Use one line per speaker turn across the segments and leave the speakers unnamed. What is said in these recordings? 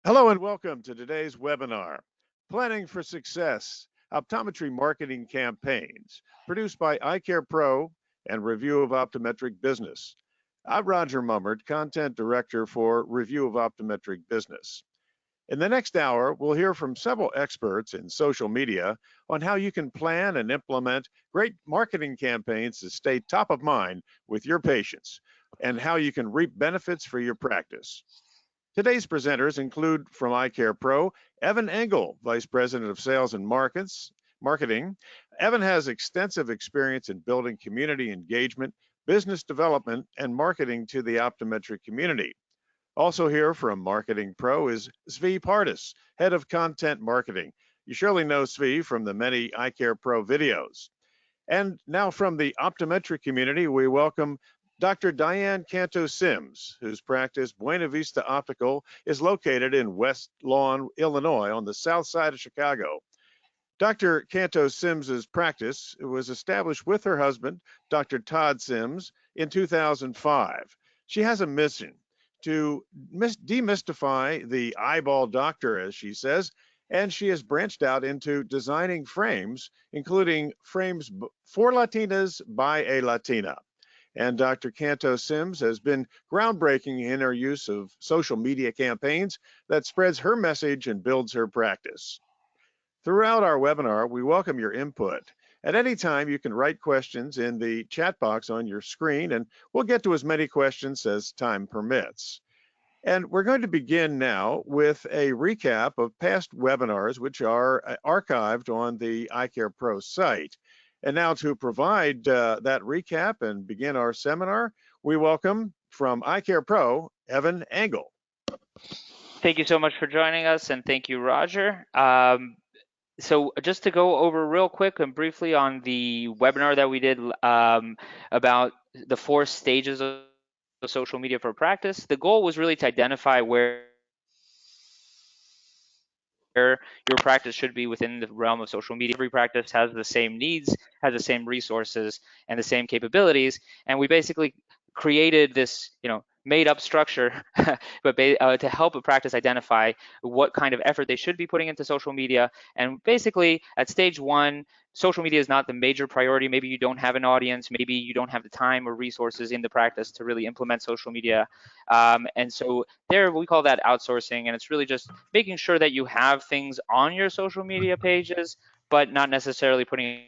Hello and welcome to today's webinar, Planning for Success, Optometry Marketing Campaigns, produced by EyeCarePro and Review of Optometric Business. I'm Roger Mummert, Content Director for Review of Optometric Business. In the next hour, we'll hear from several experts in social media on how you can plan and implement great marketing campaigns to stay top of mind with your patients and how you can reap benefits for your practice. Today's presenters include from EyeCarePro, Evan Engel, Vice President of Sales and Marketing. Evan has extensive experience in building community engagement, business development, and marketing to the optometric community. Also here from Marketing Pro is Svi Pardis, Head of Content Marketing. You surely know Svi from the many EyeCarePro videos. And now from the optometric community, we welcome Dr. Diane Canto-Sims, whose practice, Buena Vista Optical, is located in West Lawn, Illinois, on the south side of Chicago. Dr. Canto-Sims's practice was established with her husband, Dr. Todd Sims, in 2005. She has a mission to demystify the eyeball doctor, as she says, and she has branched out into designing frames, including frames for Latinas by a Latina. And Dr. Canto-Sims has been groundbreaking in her use of social media campaigns that spreads her message and builds her practice. Throughout our webinar, we welcome your input. At any time, you can write questions in the chat box on your screen, and we'll get to as many questions as time permits. And we're going to begin now with a recap of past webinars, which are archived on the EyeCarePro site. And now to provide that recap and begin our seminar, we welcome from EyeCarePro, Evan Engel.
Thank you so much for joining us, and thank you, Roger. So just to go over real quick and briefly on the webinar that we did about the 4 stages of social media for practice, the goal was really to identify where your practice should be within the realm of social media. Every practice has the same needs, has the same resources, and the same capabilities. And we basically created this, made up structure, but to help a practice identify what kind of effort they should be putting into social media. And basically at stage 1, social media is not the major priority. Maybe you don't have an audience, maybe you don't have the time or resources in the practice to really implement social media. And so there we call that outsourcing, and it's really just making sure that you have things on your social media pages, but not necessarily putting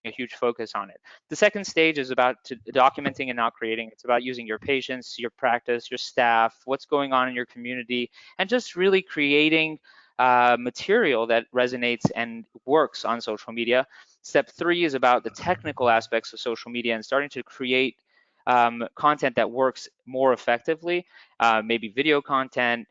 a huge focus on it. The second stage is about documenting and not creating. It's about using your patients, your practice, your staff, what's going on in your community, and just really creating material that resonates and works on social media. Step 3 is about the technical aspects of social media and starting to create content that works more effectively, maybe video content,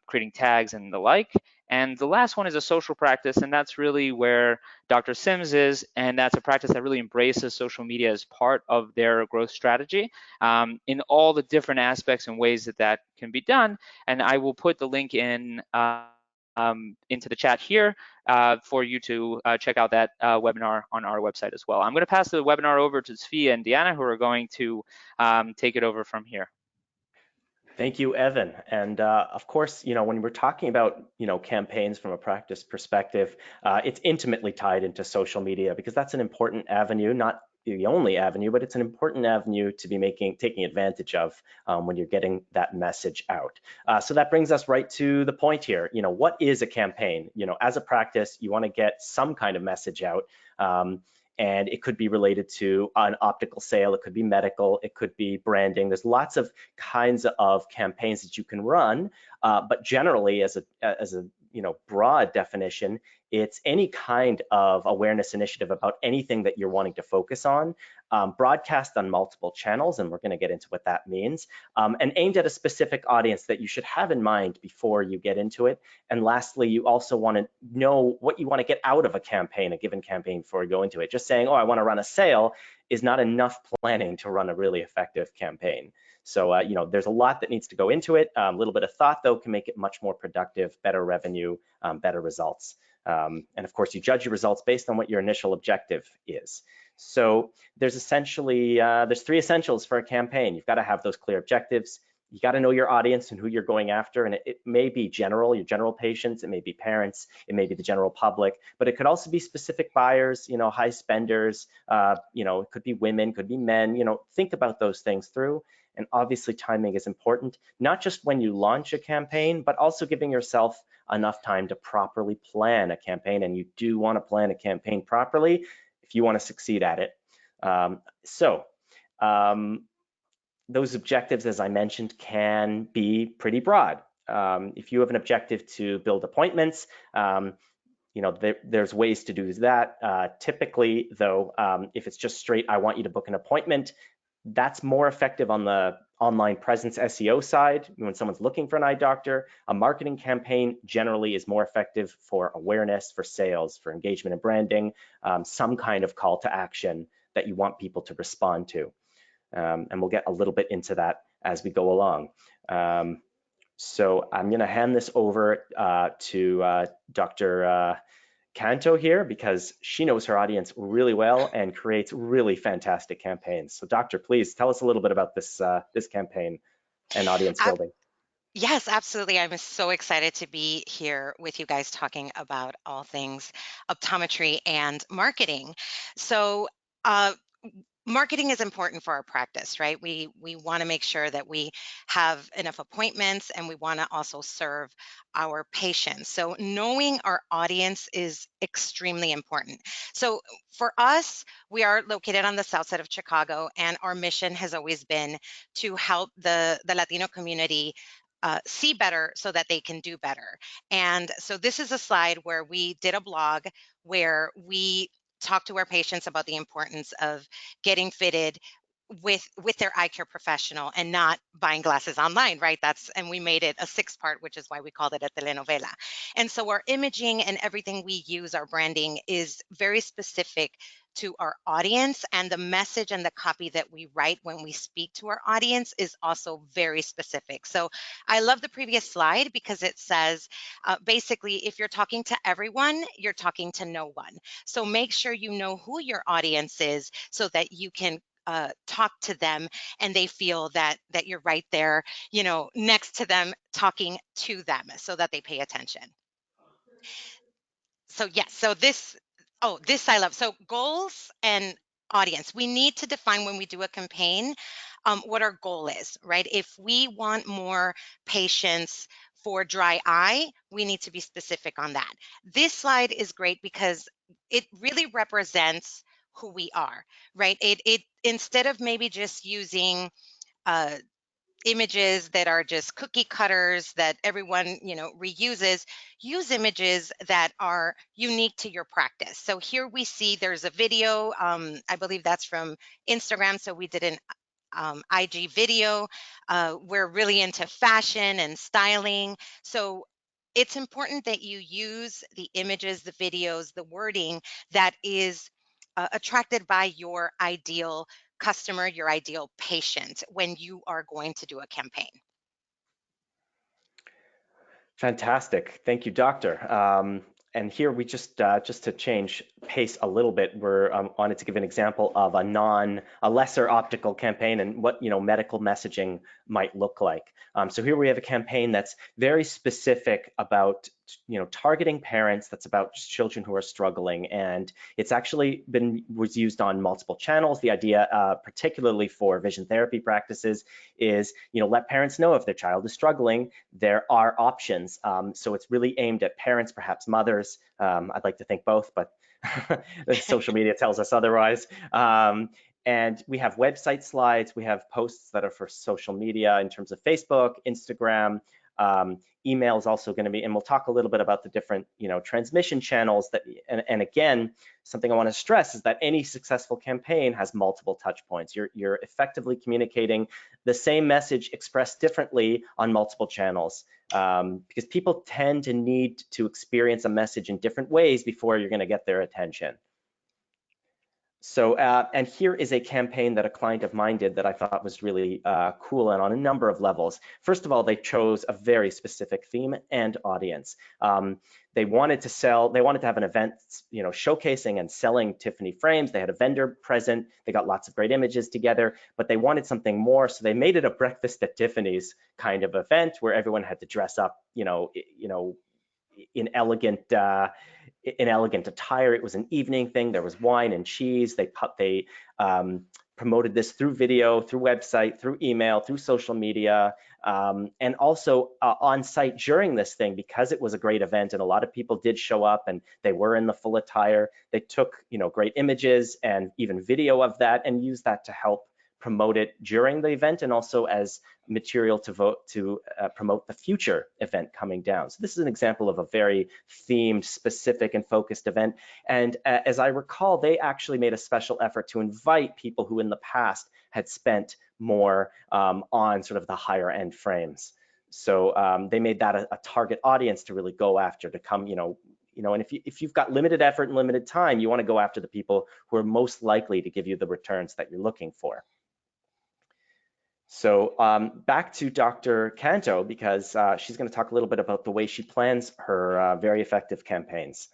creating tags and the like. And the last one is a social practice, and that's really where Dr. Sims is, and that's a practice that really embraces social media as part of their growth strategy in all the different aspects and ways that can be done. And I will put the link in into the chat here for you to check out that webinar on our website as well. I'm going to pass the webinar over to Svi and Deanna, who are going to take it over from here.
Thank you, Evan. And of course, when we're talking about, campaigns from a practice perspective, it's intimately tied into social media because that's an important avenue, not the only avenue, but it's an important avenue to be taking advantage of when you're getting that message out. So that brings us right to the point here. What is a campaign? As a practice, you want to get some kind of message out. And it could be related to an optical sale, it could be medical, it could be branding. There's lots of kinds of campaigns that you can run, but generally, as a broad definition, it's any kind of awareness initiative about anything that you're wanting to focus on, broadcast on multiple channels, and we're going to get into what that means, and aimed at a specific audience that you should have in mind before you get into it. And lastly, you also want to know what you want to get out of a given campaign before you go into it. Just saying, oh, I want to run a sale is not enough planning to run a really effective campaign. So, there's a lot that needs to go into it. A little bit of thought, though, can make it much more productive, better revenue, better results. And of course, you judge your results based on what your initial objective is. So there's essentially, there's 3 essentials for a campaign. You've got to have those clear objectives. you got to know your audience and who you're going after. And it may be general, your general patients, it may be parents, it may be the general public, but it could also be specific buyers, high spenders, it could be women, could be men, think about those things through. And obviously timing is important, not just when you launch a campaign, but also giving yourself enough time to properly plan a campaign. And you do want to plan a campaign properly if you want to succeed at it. Those objectives, as I mentioned, can be pretty broad. If you have an objective to build appointments, there's ways to do that. Typically, though, if it's just straight, I want you to book an appointment, that's more effective on the online presence SEO side when someone's looking for an eye doctor. A marketing campaign generally is more effective for awareness, for sales, for engagement and branding, some kind of call to action that you want people to respond to. And we'll get a little bit into that as we go along. So I'm going to hand this over to Dr. Canto here, because she knows her audience really well and creates really fantastic campaigns. So Doctor, please tell us a little bit about this campaign and audience building.
Yes, absolutely. I'm so excited to be here with you guys talking about all things optometry and marketing. So marketing is important for our practice, right? We want to make sure that we have enough appointments, and we want to also serve our patients. So knowing our audience is extremely important. So for us, we are located on the south side of Chicago, and our mission has always been to help the Latino community see better so that they can do better. And so this is a slide where we did a blog where we talk to our patients about the importance of getting fitted with their eye care professional and not buying glasses online, right? And we made it a 6-part, which is why we called it a telenovela. And so our imaging and everything we use, our branding, is very specific to our audience, and the message and the copy that we write when we speak to our audience is also very specific. So I love the previous slide because it says basically, if you're talking to everyone, you're talking to no one. So make sure you know who your audience is so that you can talk to them and they feel that you're right there, next to them, talking to them, so that they pay attention. So yes, so this I love. So goals and audience. We need to define when we do a campaign what our goal is, right? If we want more patients for dry eye, we need to be specific on that. This slide is great because it really represents who we are, right? It instead of maybe just using images that are just cookie cutters that everyone reuses, use images that are unique to your practice. So here we see there's a video, I believe that's from Instagram, so we did an IG video. We're really into fashion and styling, so it's important that you use the images, the videos, the wording that is attracted by your ideal customer, your ideal patient, when you are going to do a campaign.
Fantastic. Thank you, Doctor. And here we just to change pace a little bit, we're wanted to give an example of a lesser optical campaign and what medical messaging might look like. So here we have a campaign that's very specific about targeting parents, that's about children who are struggling, and it's actually was used on multiple channels. The idea, particularly for vision therapy practices, is let parents know if their child is struggling, there are options. So it's really aimed at parents, perhaps mothers. I'd like to think both, but social media tells us otherwise. And we have website slides, we have posts that are for social media in terms of Facebook, Instagram, email is also going to be, and we'll talk a little bit about the different transmission channels that, and again, something I want to stress is that any successful campaign has multiple touch points. You're effectively communicating the same message expressed differently on multiple channels, because people tend to need to experience a message in different ways before you're going to get their attention. So, and here is a campaign that a client of mine did that I thought was really cool and on a number of levels. First of all, they chose a very specific theme and audience. They wanted to have an event, showcasing and selling Tiffany frames. They had a vendor present. They got lots of great images together, but they wanted something more. So they made it a breakfast at Tiffany's kind of event where everyone had to dress up, in elegant attire. It was an evening thing. There was wine and cheese. They promoted this through video, through website, through email, through social media, and also on site during this thing, because it was a great event and a lot of people did show up and they were in the full attire. They took great images and even video of that and used that to help promote it during the event and also as material to promote the future event coming down. So this is an example of a very themed, specific, and focused event. And as I recall, they actually made a special effort to invite people who in the past had spent more on sort of the higher end frames. So they made that a target audience to really go after, to come, and if you've got limited effort and limited time, you want to go after the people who are most likely to give you the returns that you're looking for. So back to Dr. Canto, because she's going to talk a little bit about the way she plans her very effective campaigns.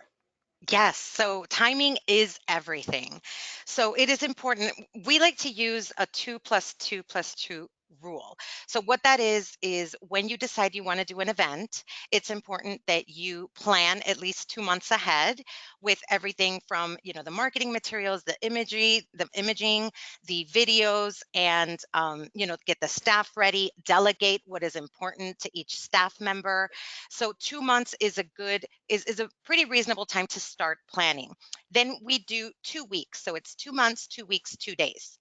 Yes, so timing is everything. So it is important. We like to use a 2+2+2 rule. So what that is when you decide you want to do an event, it's important that you plan at least 2 months ahead with everything from, the marketing materials, the imaging, the videos, and, get the staff ready, delegate what is important to each staff member. So 2 months is a pretty reasonable time to start planning. Then we do 2 weeks. So it's 2 months, 2 weeks, 2 days.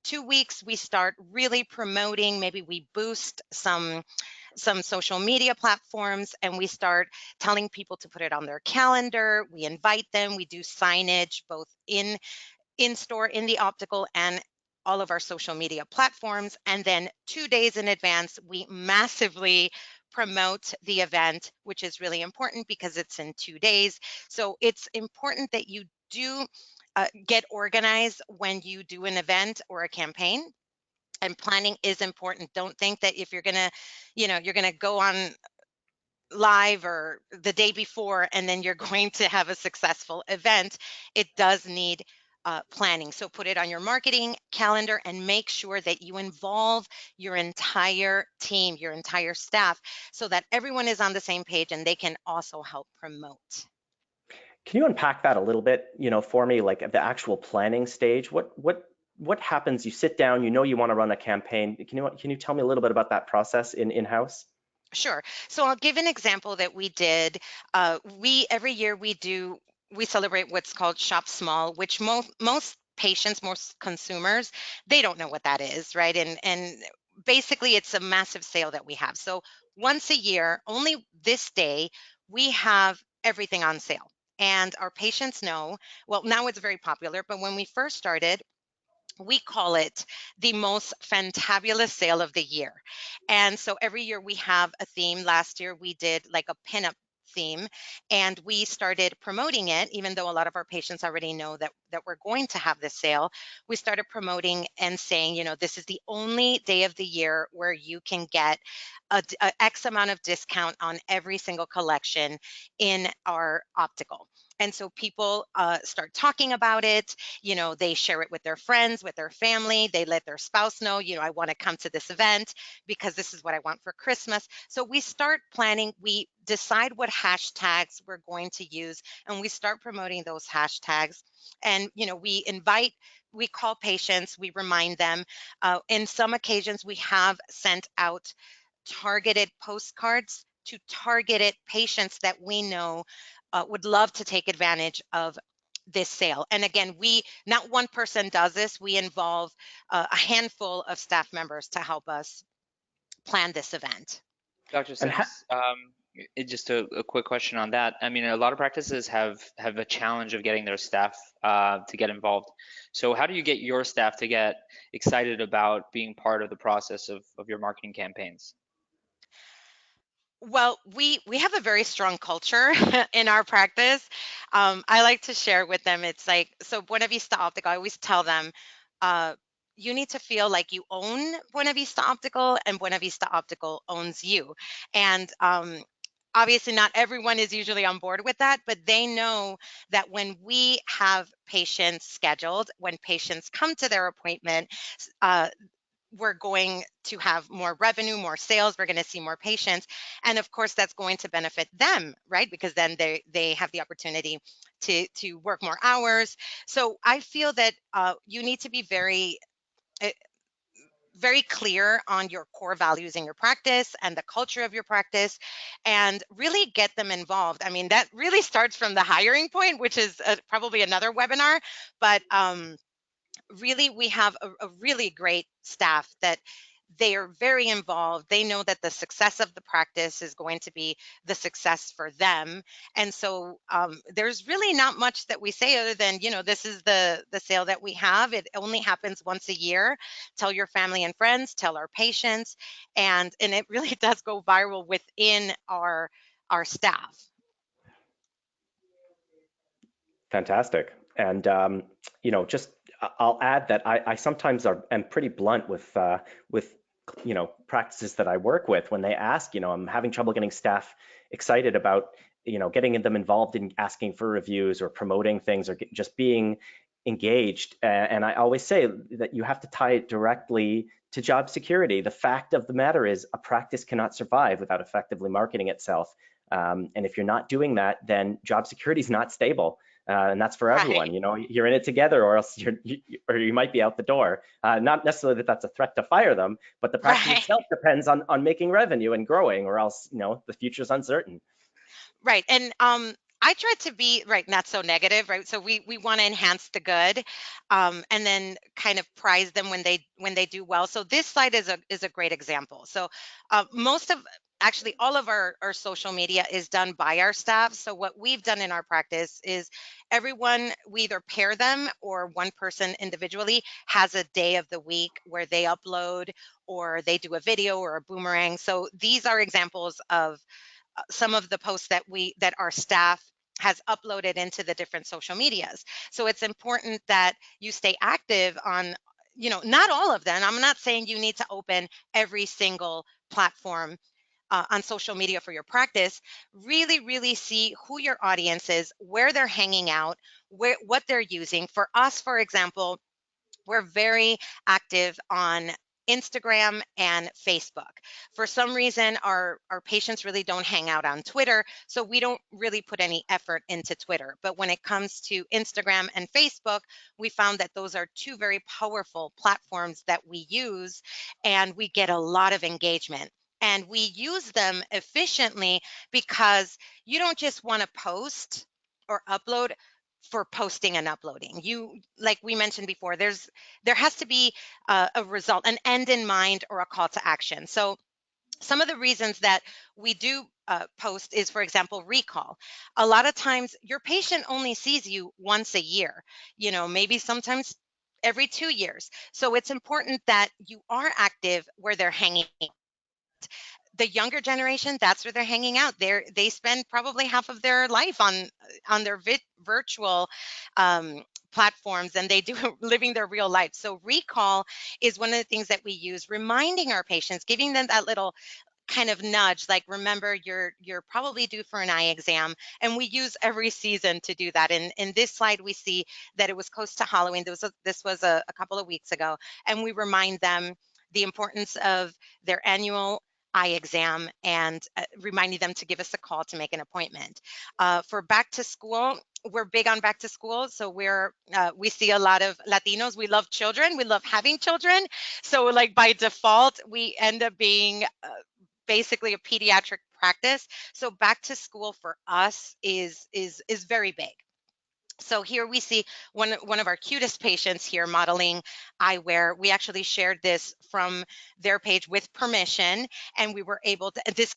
2 weeks, we start really promoting. Maybe we boost some social media platforms and we start telling people to put it on their calendar. We invite them. We do signage both in store, in the optical, and all of our social media platforms. And then 2 days in advance, we massively promote the event, which is really important because it's in 2 days. So it's important that you do get organized when you do an event or a campaign. And planning is important. Don't think that if you're gonna, you're gonna go on live or the day before and then you're going to have a successful event. It does need planning. So put it on your marketing calendar and make sure that you involve your entire team, your entire staff, so that everyone is on the same page and they can also help promote.
Can you unpack that a little bit, for me, like at the actual planning stage? What happens? You sit down, you want to run a campaign. Can you tell me a little bit about that process in-house?
Sure. So I'll give an example that we did. Every year we celebrate what's called Shop Small, which most patients, most consumers, they don't know what that is, right? And basically it's a massive sale that we have. So once a year, only this day, we have everything on sale. And our patients know, well, now it's very popular, but when we first started, we call it the most fantabulous sale of the year. And so every year we have a theme. Last year we did like a pinup theme and we started promoting it, even though a lot of our patients already know that we're going to have this sale. We started promoting and saying, this is the only day of the year where you can get a X amount of discount on every single collection in our optical. And so people start talking about it. They share it with their friends, with their family. They let their spouse know, I want to come to this event because this is what I want for Christmas. So we start planning. We decide what hashtags we're going to use, and we start promoting those hashtags. And, we call patients, we remind them. In some occasions, we have sent out targeted postcards to targeted patients that we know would love to take advantage of this sale. And again, not one person does this. We involve a handful of staff members to help us plan this event.
Dr. Sims, just a quick question on that. I mean, a lot of practices have a challenge of getting their staff to get involved. So how do you get your staff to get excited about being part of the process of your marketing campaigns?
Well, we have a very strong culture in our practice. I like to share with them. It's like, so Buena Vista Optical, I always tell them, uh, you need to feel like you own Buena Vista Optical, and Buena Vista Optical owns you. And obviously, not everyone is usually on board with that, but they know that when we have patients scheduled, when patients come to their appointment, uh, we're going to have more revenue, more sales, we're going to see more patients. And of course, that's going to benefit them, right? Because then they have the opportunity to work more hours. So I feel that you need to be uh, very clear on your core values in your practice and the culture of your practice, and really get them involved. I mean, that really starts from the hiring point, which is probably another webinar. But really, we have a really great staff that they are very involved. They know that the success of the practice is going to be the success for them. And so there's really not much that we say other than, this is the sale that we have. It only happens once a year. Tell your family and friends, tell our patients, and it really does go viral within our staff.
Fantastic. And just I'll add that I sometimes am pretty blunt with practices that I work with when they ask. I'm having trouble getting staff excited about getting them involved in asking for reviews or promoting things or just being engaged. And I always say that you have to tie it directly to job security. The fact of the matter is a practice cannot survive without effectively marketing itself. And if you're not doing that, then job security is not stable. And that's for everyone.
Right.
You're in it together, or else or you might be out the door. Not necessarily that that's a threat to fire them, but the practice
Right.
itself depends on making revenue and growing, or else the future's uncertain.
Right. And I try to be right, not so negative, right? So we want to enhance the good, and then kind of prize them when they do well. So this slide is a great example. So most of actually all of our social media is done by our staff. So what we've done in our practice is everyone, we either pair them or one person individually has a day of the week where they upload or they do a video or a boomerang. So these are examples of some of the posts that our staff has uploaded into the different social medias. So it's important that you stay active on, not all of them. I'm not saying you need to open every single platform on social media for your practice. Really, really see who your audience is, where they're hanging out, what they're using. For us, for example, we're very active on Instagram and Facebook. For some reason, our patients really don't hang out on Twitter, so we don't really put any effort into Twitter. But when it comes to Instagram and Facebook, we found that those are two very powerful platforms that we use, and we get a lot of engagement. And we use them efficiently because you don't just want to post or upload for posting and uploading. You, like we mentioned before, there has to be a result, an end in mind, or a call to action. So some of the reasons that we do post is, for example, recall. A lot of times your patient only sees you once a year, maybe sometimes every 2 years. So it's important that you are active where they're hanging. The younger generation, that's where they're hanging out. They spend probably half of their life on their virtual um, platforms, and they do living their real life. So recall is one of the things that we use, reminding our patients, giving them that little kind of nudge, like, remember, you're probably due for an eye exam. And we use every season to do that. And in this slide, we see that it was close to Halloween. This was a couple of weeks ago, and we remind them the importance of their annual eye exam, and reminding them to give us a call to make an appointment. For back to school, we're big on back to school. So we see a lot of Latinos. We love children. We love having children. So like by default, we end up being basically a pediatric practice. So back to school for us is very big. So here we see one of our cutest patients here modeling eyewear. We actually shared this from their page with permission, and we were able to. This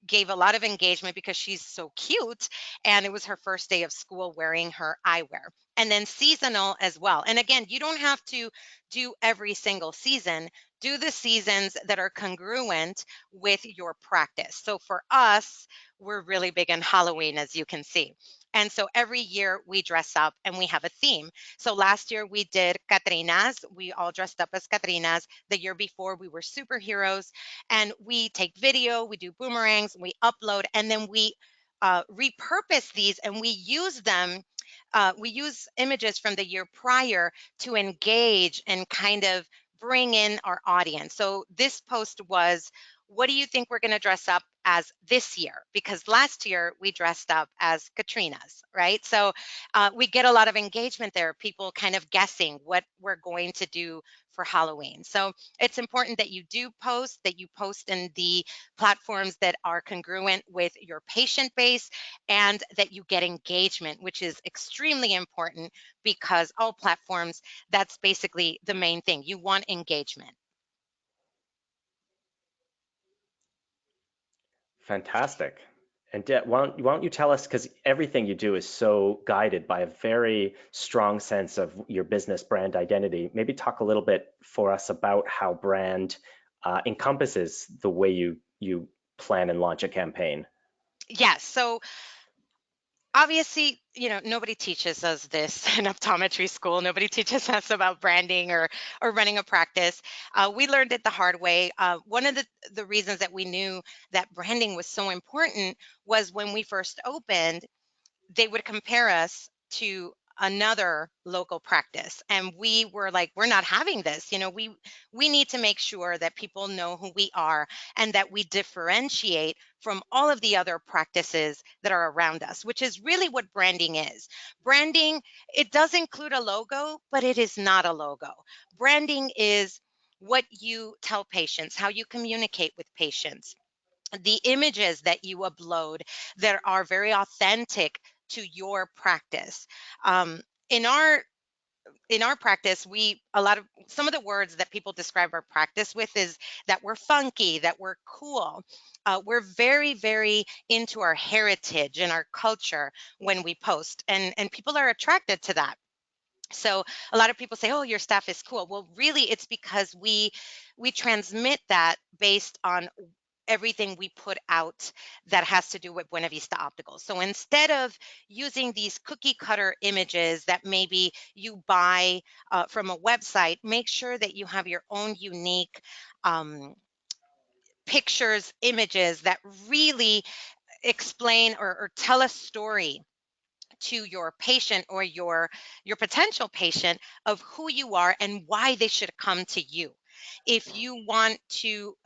gave a lot of engagement because she's so cute, and it was her first day of school wearing her eyewear. and then seasonal as well. And again, you don't have to do every single season. Do the seasons that are congruent with your practice. So for us, we're really big on Halloween, as you can see. And so every year we dress up and we have a theme. So last year we did Catrinas. We all dressed up as Catrinas. The year before we were superheroes. And we take video, we do boomerangs, we upload, and then we repurpose these and we use them. We use images from the year prior to engage and kind of bring in our audience. So this post was, what do you think we're going to dress up as this year? Because last year we dressed up as Katrina's, right? So we get a lot of engagement there, people kind of guessing what we're going to do for Halloween. So it's important that you do post, that you post in the platforms that are congruent with your patient base, and that you get engagement, which is extremely important because all platforms, that's basically the main thing. You want engagement.
Fantastic. And why don't you tell us, because everything you do is so guided by a very strong sense of your business brand identity, maybe talk a little bit for us about how brand encompasses the way you plan and launch a campaign.
Yes. So obviously, nobody teaches us this in optometry school. Nobody teaches us about branding or running a practice. We learned it the hard way. One of the reasons that we knew that branding was so important was when we first opened, they would compare us to another local practice, and we were like, we're not having this. We need to make sure that people know who we are and that we differentiate from all of the other practices that are around us, which is really what branding is. Branding, it does include a logo, but it is not a logo. Branding is what you tell patients, how you communicate with patients, the images that you upload that are very authentic to your practice. Um, in our practice, some of the words that people describe our practice with is that we're funky, that we're cool. We're very, very into our heritage and our culture when we post, and people are attracted to that. So a lot of people say, oh, your staff is cool. Well, really, it's because we transmit that based on everything we put out that has to do with Buena Vista Optical. So instead of using these cookie cutter images that maybe you buy from a website, make sure that you have your own unique pictures, images that really explain or tell a story to your patient or your potential patient of who you are and why they should come to you. If you want to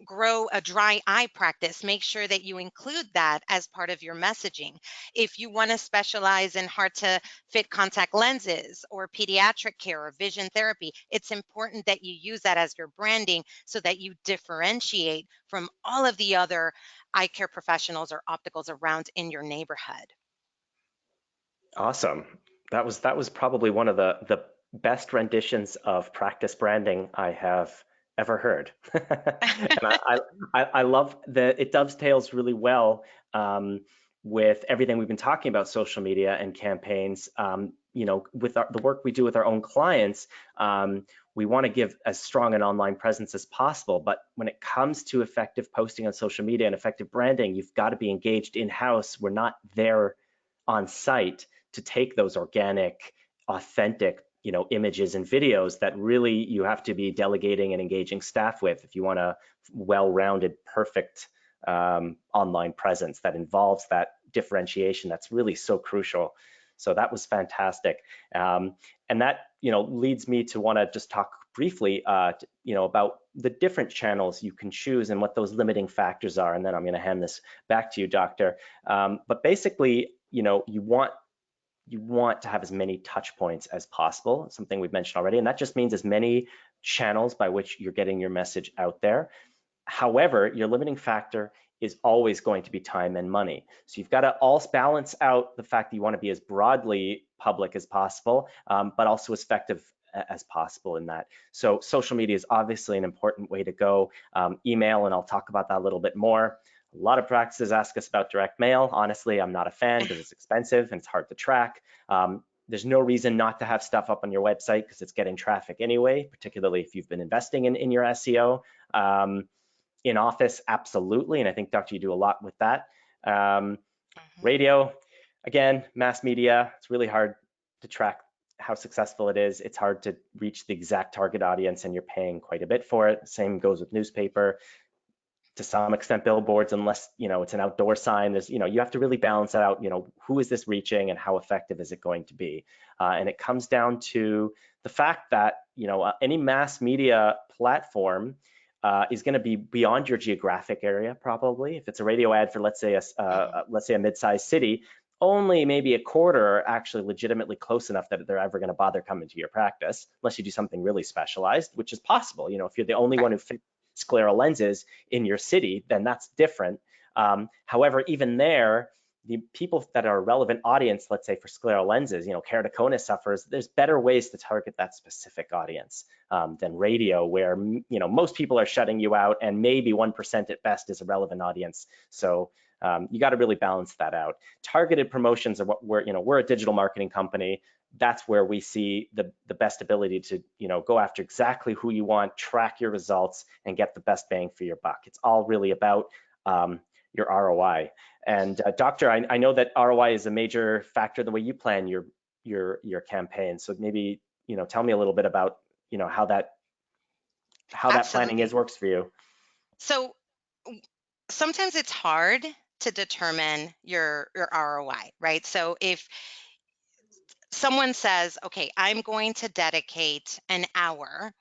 grow a dry eye practice, make sure that you include that as part of your messaging. If you want to specialize in hard to fit contact lenses or pediatric care or vision therapy, it's important that you use that as your branding so that you differentiate from all of the other eye care professionals or opticals around in your neighborhood.
Awesome. That was probably one of the best renditions of practice branding I have ever heard. And I love that it dovetails really well with everything we've been talking about social media and campaigns. With the work we do with our own clients, we want to give as strong an online presence as possible. But when it comes to effective posting on social media and effective branding, you've got to be engaged in-house. We're not there on site to take those organic, authentic, images and videos that really you have to be delegating and engaging staff with if you want a well-rounded, perfect online presence that involves that differentiation that's really so crucial. So that was fantastic. And that, leads me to want to just talk briefly, about the different channels you can choose and what those limiting factors are. And then I'm going to hand this back to you, Doctor. But basically, you want to have as many touch points as possible, something we've mentioned already, and that just means as many channels by which you're getting your message out there. However, your limiting factor is always going to be time and money. So you've got to also balance out the fact that you want to be as broadly public as possible, but also as effective as possible in that. So social media is obviously an important way to go. Email, and I'll talk about that a little bit more. A lot of practices ask us about direct mail. Honestly, I'm not a fan because it's expensive and it's hard to track. There's no reason not to have stuff up on your website because it's getting traffic anyway, particularly if you've been investing in your SEO. In office, absolutely, and I think, Doctor, you do a lot with that. Radio, again, mass media, it's really hard to track how successful it is. It's hard to reach the exact target audience, and you're paying quite a bit for it. Same goes with newspaper. To some extent, billboards, unless it's an outdoor sign. There's you have to really balance out. Who is this reaching, and how effective is it going to be? And it comes down to the fact that any mass media platform is going to be beyond your geographic area. Probably, if it's a radio ad for let's say a mid-sized city, only maybe a quarter are actually legitimately close enough that they're ever going to bother coming to your practice, unless you do something really specialized, which is possible. If you're the only one who fits scleral lenses in your city, then that's different. However, even there, the people that are a relevant audience, let's say for scleral lenses, keratoconus sufferers, there's better ways to target that specific audience than radio, where most people are shutting you out, and maybe 1% at best is a relevant audience. So you got to really balance that out. Targeted promotions are what we're a digital marketing company. That's where we see the best ability to go after exactly who you want, track your results, and get the best bang for your buck. It's all really about your ROI. And Doctor, I know that ROI is a major factor the way you plan your campaign. So maybe tell me a little bit about how that planning works for you.
So sometimes it's hard to determine your ROI, right? So if someone says, okay, I'm going to dedicate an hour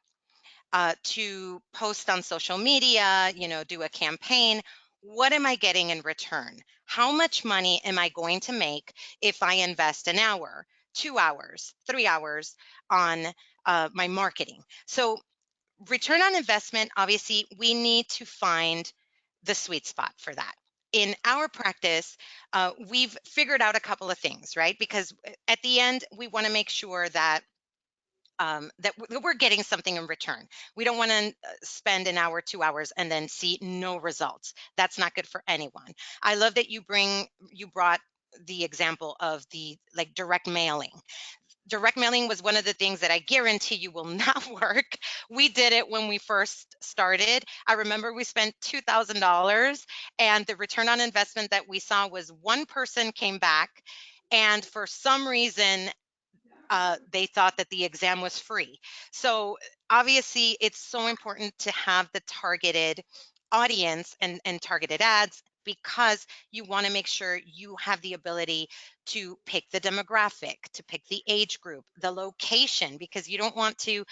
to post on social media, do a campaign, what am I getting in return? How much money am I going to make if I invest an hour, 2 hours, 3 hours on my marketing? So return on investment, obviously, we need to find the sweet spot for that. In our practice, we've figured out a couple of things, right? Because at the end, we want to make sure that we're getting something in return. We don't want to spend an hour, 2 hours, and then see no results. That's not good for anyone. I love that you brought the example of the direct mailing. Direct mailing was one of the things that I guarantee you will not work. We did it when we first started. I remember we spent $2,000, and the return on investment that we saw was one person came back, and for some reason, they thought that the exam was free. So obviously, it's so important to have the targeted audience and targeted ads, because you want to make sure you have the ability to pick the demographic, to pick the age group, the location, because you don't want to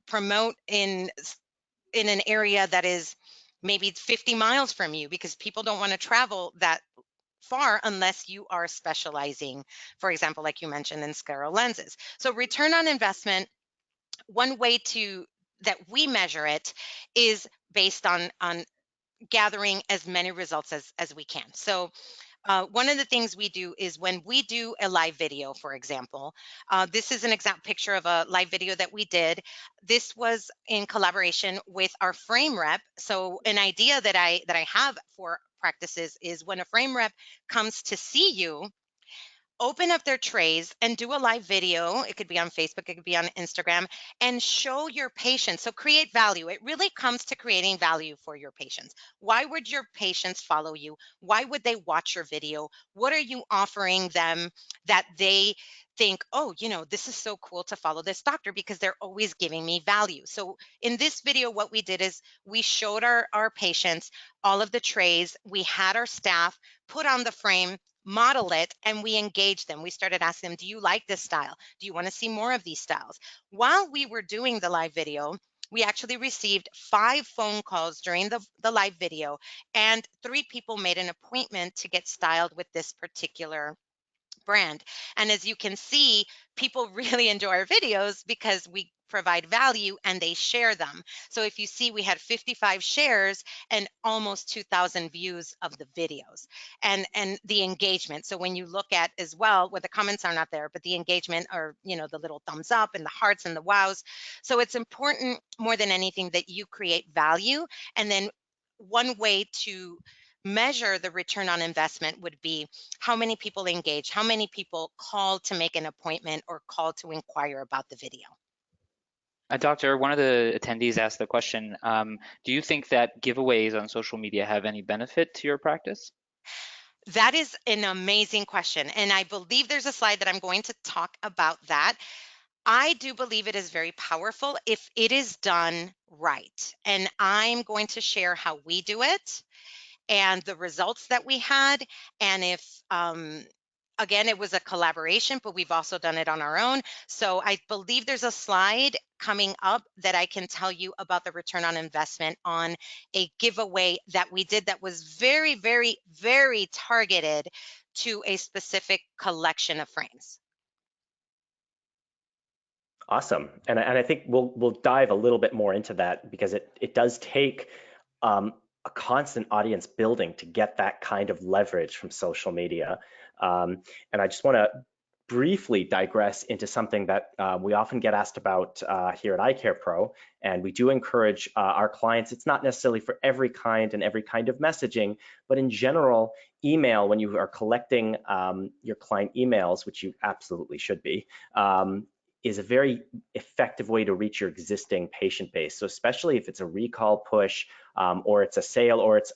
promote in an area that is maybe 50 miles from you, because people don't want to travel that far unless you are specializing, for example, like you mentioned, in scleral lenses. So return on investment, one way that we measure it is based on gathering as many results as we can. So one of the things we do is when we do a live video, for example, this is an exact picture of a live video that we did. This was in collaboration with our frame rep. So an idea that I have for practices is when a frame rep comes to see you, open up their trays and do a live video. It could be on Facebook, it could be on Instagram, and show your patients. So create value. It really comes to creating value for your patients. Why would your patients follow you? Why would they watch your video? What are you offering them that they think, oh, this is so cool to follow this doctor because they're always giving me value? So in this video, what we did is we showed our patients all of the trays. We had our staff put on the frame, model it, and we engaged them. We started asking them, do you like this style? Do you want to see more of these styles? While we were doing the live video, we actually received 5 phone calls during the live video, and 3 people made an appointment to get styled with this particular brand. And as you can see, people really enjoy our videos because we provide value and they share them. So if you see, we had 55 shares and almost 2,000 views of the videos, and the engagement. So when you look at as well, where the comments are not there, but the engagement, or the little thumbs up and the hearts and the wows. So it's important more than anything that you create value. And then one way to measure the return on investment would be how many people engage, how many people call to make an appointment or call to inquire about the video.
Doctor, one of the attendees asked the question, do you think that giveaways on social media have any benefit to your practice?
That is an amazing question. And I believe there's a slide that I'm going to talk about that. I do believe it is very powerful if it is done right. And I'm going to share how we do it and the results that we had. And if, again, it was a collaboration, but we've also done it on our own. So I believe there's a slide coming up that I can tell you about the return on investment on a giveaway that we did that was very, very, very targeted to a specific collection of frames.
Awesome, and I think we'll dive a little bit more into that because it does take a constant audience building to get that kind of leverage from social media. And I just want to briefly digress into something that we often get asked about here at EyeCarePro, and we do encourage our clients. It's not necessarily for every kind and every kind of messaging, but in general, email, when you are collecting your client emails, which you absolutely should be, is a very effective way to reach your existing patient base. So especially if it's a recall push, or it's a sale, or it's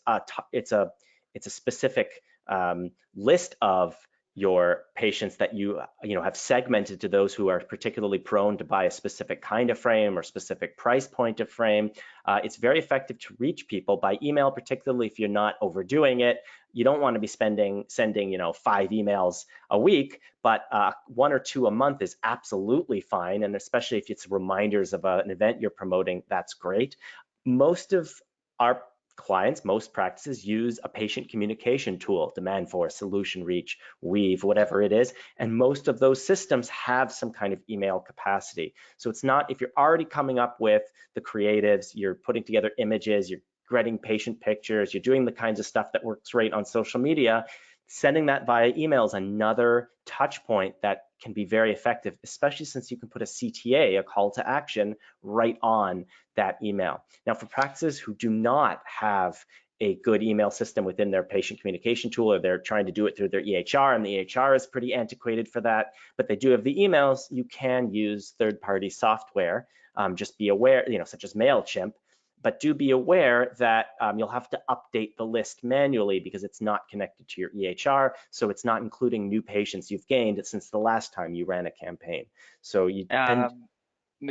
a specific list of your patients that you have segmented to those who are particularly prone to buy a specific kind of frame or specific price point of frame. It's very effective to reach people by email, particularly if you're not overdoing it. You don't want to be sending 5 emails a week, but 1 or 2 a month is absolutely fine. And especially if it's reminders of an event you're promoting, that's great. Most of our clients, most practices use a patient communication tool, Demandforce, Solution Reach, Weave, whatever it is. And most of those systems have some kind of email capacity. So it's not, if you're already coming up with the creatives, you're putting together images, you're getting patient pictures, you're doing the kinds of stuff that works great on social media, sending that via email is another touch point that can be very effective, especially since you can put a CTA, a call to action, right on that email. Now, for practices who do not have a good email system within their patient communication tool, or they're trying to do it through their EHR, and the EHR is pretty antiquated for that, but they do have the emails, you can use third-party software. Just be aware, such as MailChimp, but do be aware that you'll have to update the list manually because it's not connected to your EHR, so it's not including new patients you've gained since the last time you ran a campaign. So you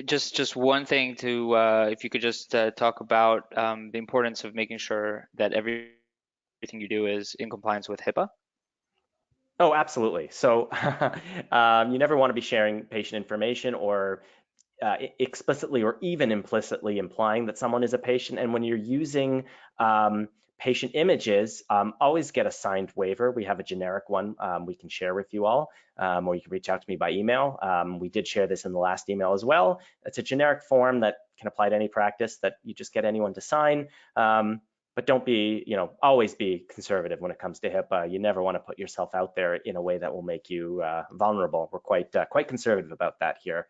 just one thing to, if you could just talk about the importance of making sure that everything you do is in compliance with HIPAA.
Oh, absolutely. So you never want to be sharing patient information or explicitly or even implicitly implying that someone is a patient. And when you're using patient images, always get a signed waiver. We have a generic one we can share with you all, or you can reach out to me by email. We did share this in the last email as well. It's a generic form that can apply to any practice that you just get anyone to sign. But don't be, always be conservative when it comes to HIPAA. You never want to put yourself out there in a way that will make you vulnerable. We're quite conservative about that here.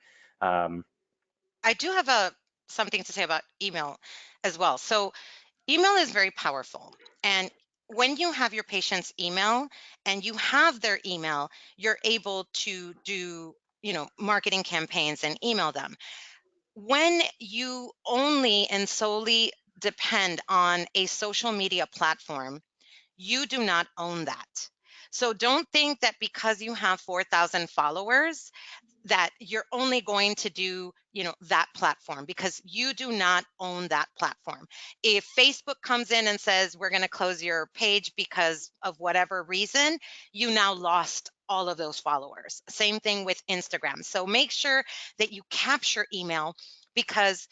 I do have something to say about email as well. So email is very powerful. And when you have your patient's email and you have their email, you're able to do, marketing campaigns and email them. When you only and solely depend on a social media platform, you do not own that. So don't think that because you have 4,000 followers that you're only going to do, that platform, because you do not own that platform. If Facebook comes in and says, we're going to close your page because of whatever reason, you now lost all of those followers. Same thing with Instagram. So make sure that you capture email, because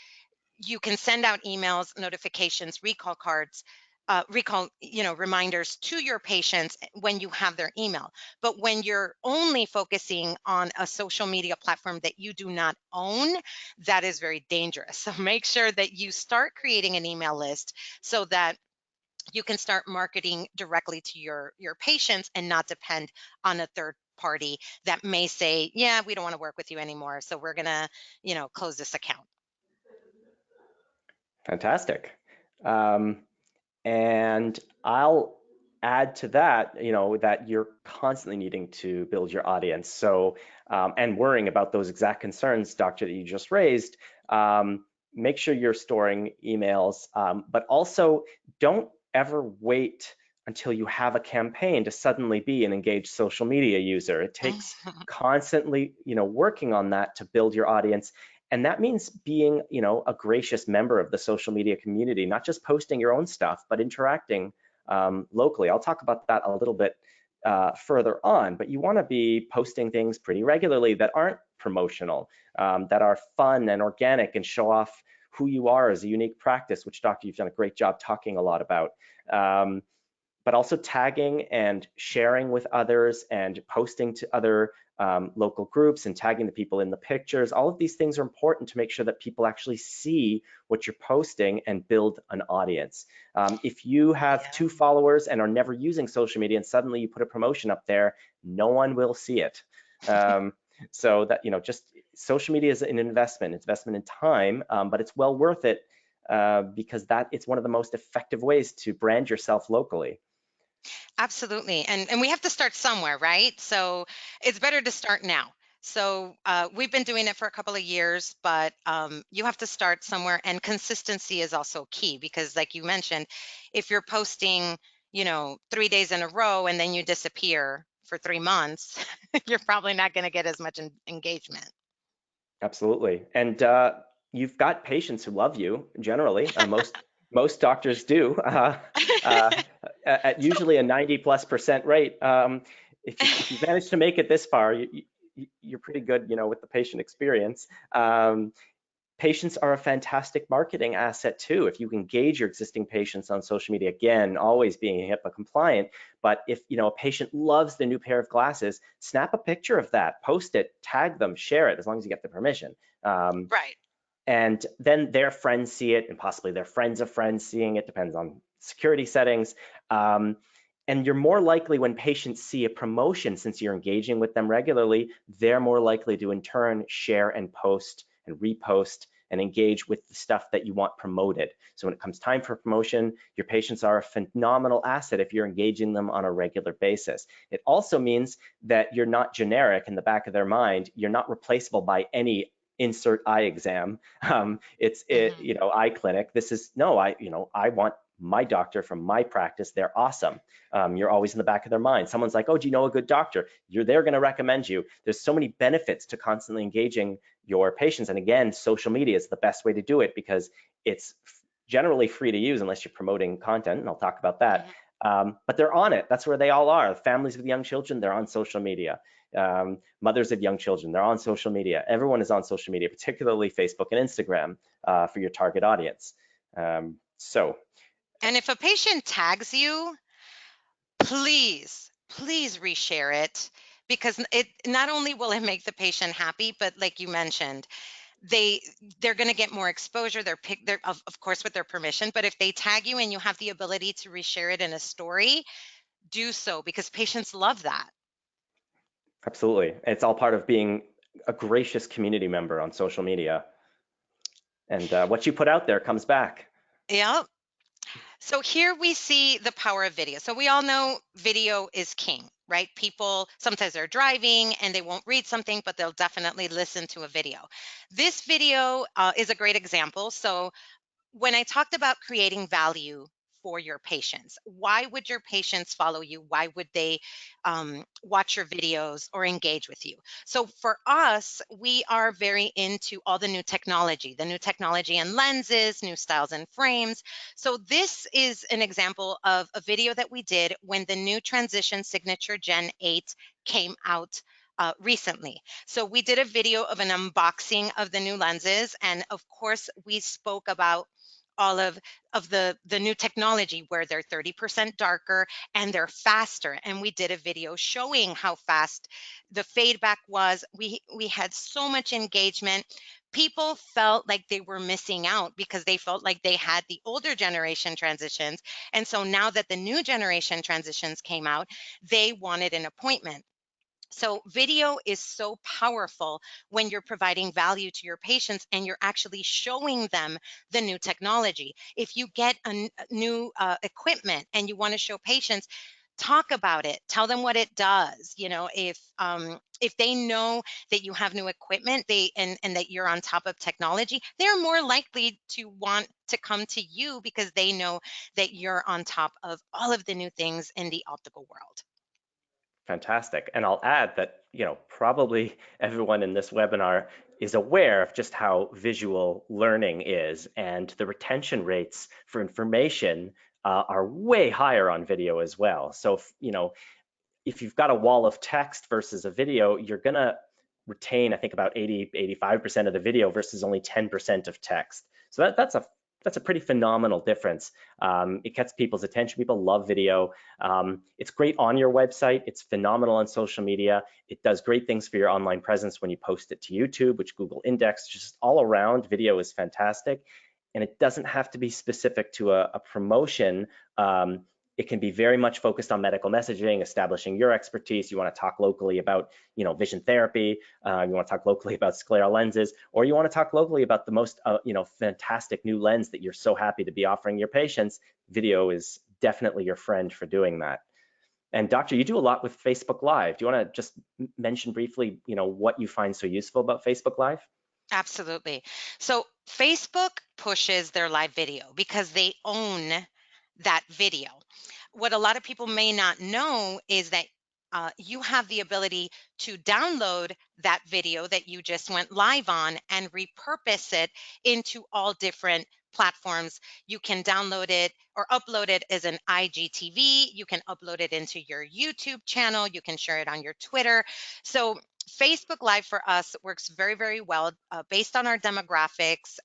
you can send out emails, notifications, recall cards, reminders to your patients when you have their email. But when you're only focusing on a social media platform that you do not own, that is very dangerous. So make sure that you start creating an email list so that you can start marketing directly to your patients and not depend on a third party that may say, yeah, we don't want to work with you anymore, so we're gonna, close this account.
Fantastic. And I'll add to that, that you're constantly needing to build your audience. So, and worrying about those exact concerns, Doctor, that you just raised, make sure you're storing emails, but also don't ever wait until you have a campaign to suddenly be an engaged social media user. It takes constantly, working on that to build your audience. And that means being, a gracious member of the social media community, not just posting your own stuff, but interacting locally. I'll talk about that a little bit further on, but you want to be posting things pretty regularly that aren't promotional, that are fun and organic and show off who you are as a unique practice, which, Doctor, you've done a great job talking a lot about. But also tagging and sharing with others and posting to other local groups and tagging the people in the pictures. All of these things are important to make sure that people actually see what you're posting and build an audience. If you have 2 followers and are never using social media and suddenly you put a promotion up there, no one will see it. So that, just social media is an investment. It's investment in time, but it's well worth it because it's one of the most effective ways to brand yourself locally.
Absolutely. And we have to start somewhere, right? So it's better to start now. So we've been doing it for a couple of years, but you have to start somewhere. And consistency is also key because, like you mentioned, if you're posting, 3 days in a row and then you disappear for 3 months, you're probably not going to get as much engagement.
Absolutely. And you've got patients who love you generally. Most doctors do, at usually a 90+% rate. If you've managed to make it this far, you're pretty good, with the patient experience. Patients are a fantastic marketing asset too. If you engage your existing patients on social media, again, always being HIPAA compliant, but if a patient loves the new pair of glasses, snap a picture of that, post it, tag them, share it, as long as you get the permission.
Right.
And then their friends see it, and possibly their friends of friends seeing it, depends on security settings. And you're more likely, when patients see a promotion, since you're engaging with them regularly, they're more likely to in turn share and post and repost and engage with the stuff that you want promoted. So when it comes time for promotion, your patients are a phenomenal asset if you're engaging them on a regular basis. It also means that you're not generic in the back of their mind. You're not replaceable by any insert eye exam. Eye clinic. This is I want my doctor from my practice. They're awesome. You're always in the back of their mind. Someone's like, oh, do you know a good doctor? They're going to recommend you. There's so many benefits to constantly engaging your patients. And again, social media is the best way to do it because it's generally free to use unless you're promoting content, and I'll talk about that. But they're on it. That's where they all are. Families with young children, they're on social media. Mothers of young children, they're on social media. Everyone is on social media, particularly Facebook and Instagram for your target audience.
And if a patient tags you, please reshare it, because it not only will it make the patient happy, but like you mentioned, they're going to get more exposure. They're of course with their permission, but if they tag you and you have the ability to reshare it in a story, do so, because patients love that.
Absolutely. It's all part of being a gracious community member on social media. And what you put out there comes back.
Yeah. So here we see the power of video. So we all know video is king, right? People, sometimes they're driving and they won't read something, but they'll definitely listen to a video. This video is a great example. So when I talked about creating value for your patients, why would your patients follow you? Why would they watch your videos or engage with you? So for us, we are very into all the new technology and lenses, new styles and frames. So this is an example of a video that we did when the new Transition Signature Gen 8 came out recently. So we did a video of an unboxing of the new lenses. And of course, we spoke about all of the new technology where they're 30% darker and they're faster. And we did a video showing how fast the fadeback was. We had so much engagement. People felt like they were missing out because they felt like they had the older generation transitions. And so now that the new generation transitions came out, they wanted an appointment. So video is so powerful when you're providing value to your patients and you're actually showing them the new technology. If you get a new equipment and you want to show patients, talk about it. Tell them what it does. If they know that you have new equipment, and that you're on top of technology, they're more likely to want to come to you because they know that you're on top of all of the new things in the optical world.
Fantastic. And I'll add that, probably everyone in this webinar is aware of just how visual learning is, and the retention rates for information are way higher on video as well. So, if you've got a wall of text versus a video, you're going to retain, I think, about 85% of the video versus only 10% of text. So that's a pretty phenomenal difference. It gets people's attention. People love video. It's great on your website. It's phenomenal on social media. It does great things for your online presence when you post it to YouTube, which Google indexes. Just all around, video is fantastic. And it doesn't have to be specific to a promotion. It can be very much focused on medical messaging, establishing your expertise. You want to talk locally about, vision therapy. You want to talk locally about scleral lenses, or you want to talk locally about the most, fantastic new lens that you're so happy to be offering your patients. Video is definitely your friend for doing that. And Doctor, you do a lot with Facebook Live. Do you want to just mention briefly, what you find so useful about Facebook Live?
Absolutely. So Facebook pushes their live video because they own that video. What a lot of people may not know is that you have the ability to download that video that you just went live on and repurpose it into all different platforms. You can download it or upload it as an IGTV. You can upload it into your YouTube channel. You can share it on your Twitter. So Facebook Live for us works very, very well based on our demographics.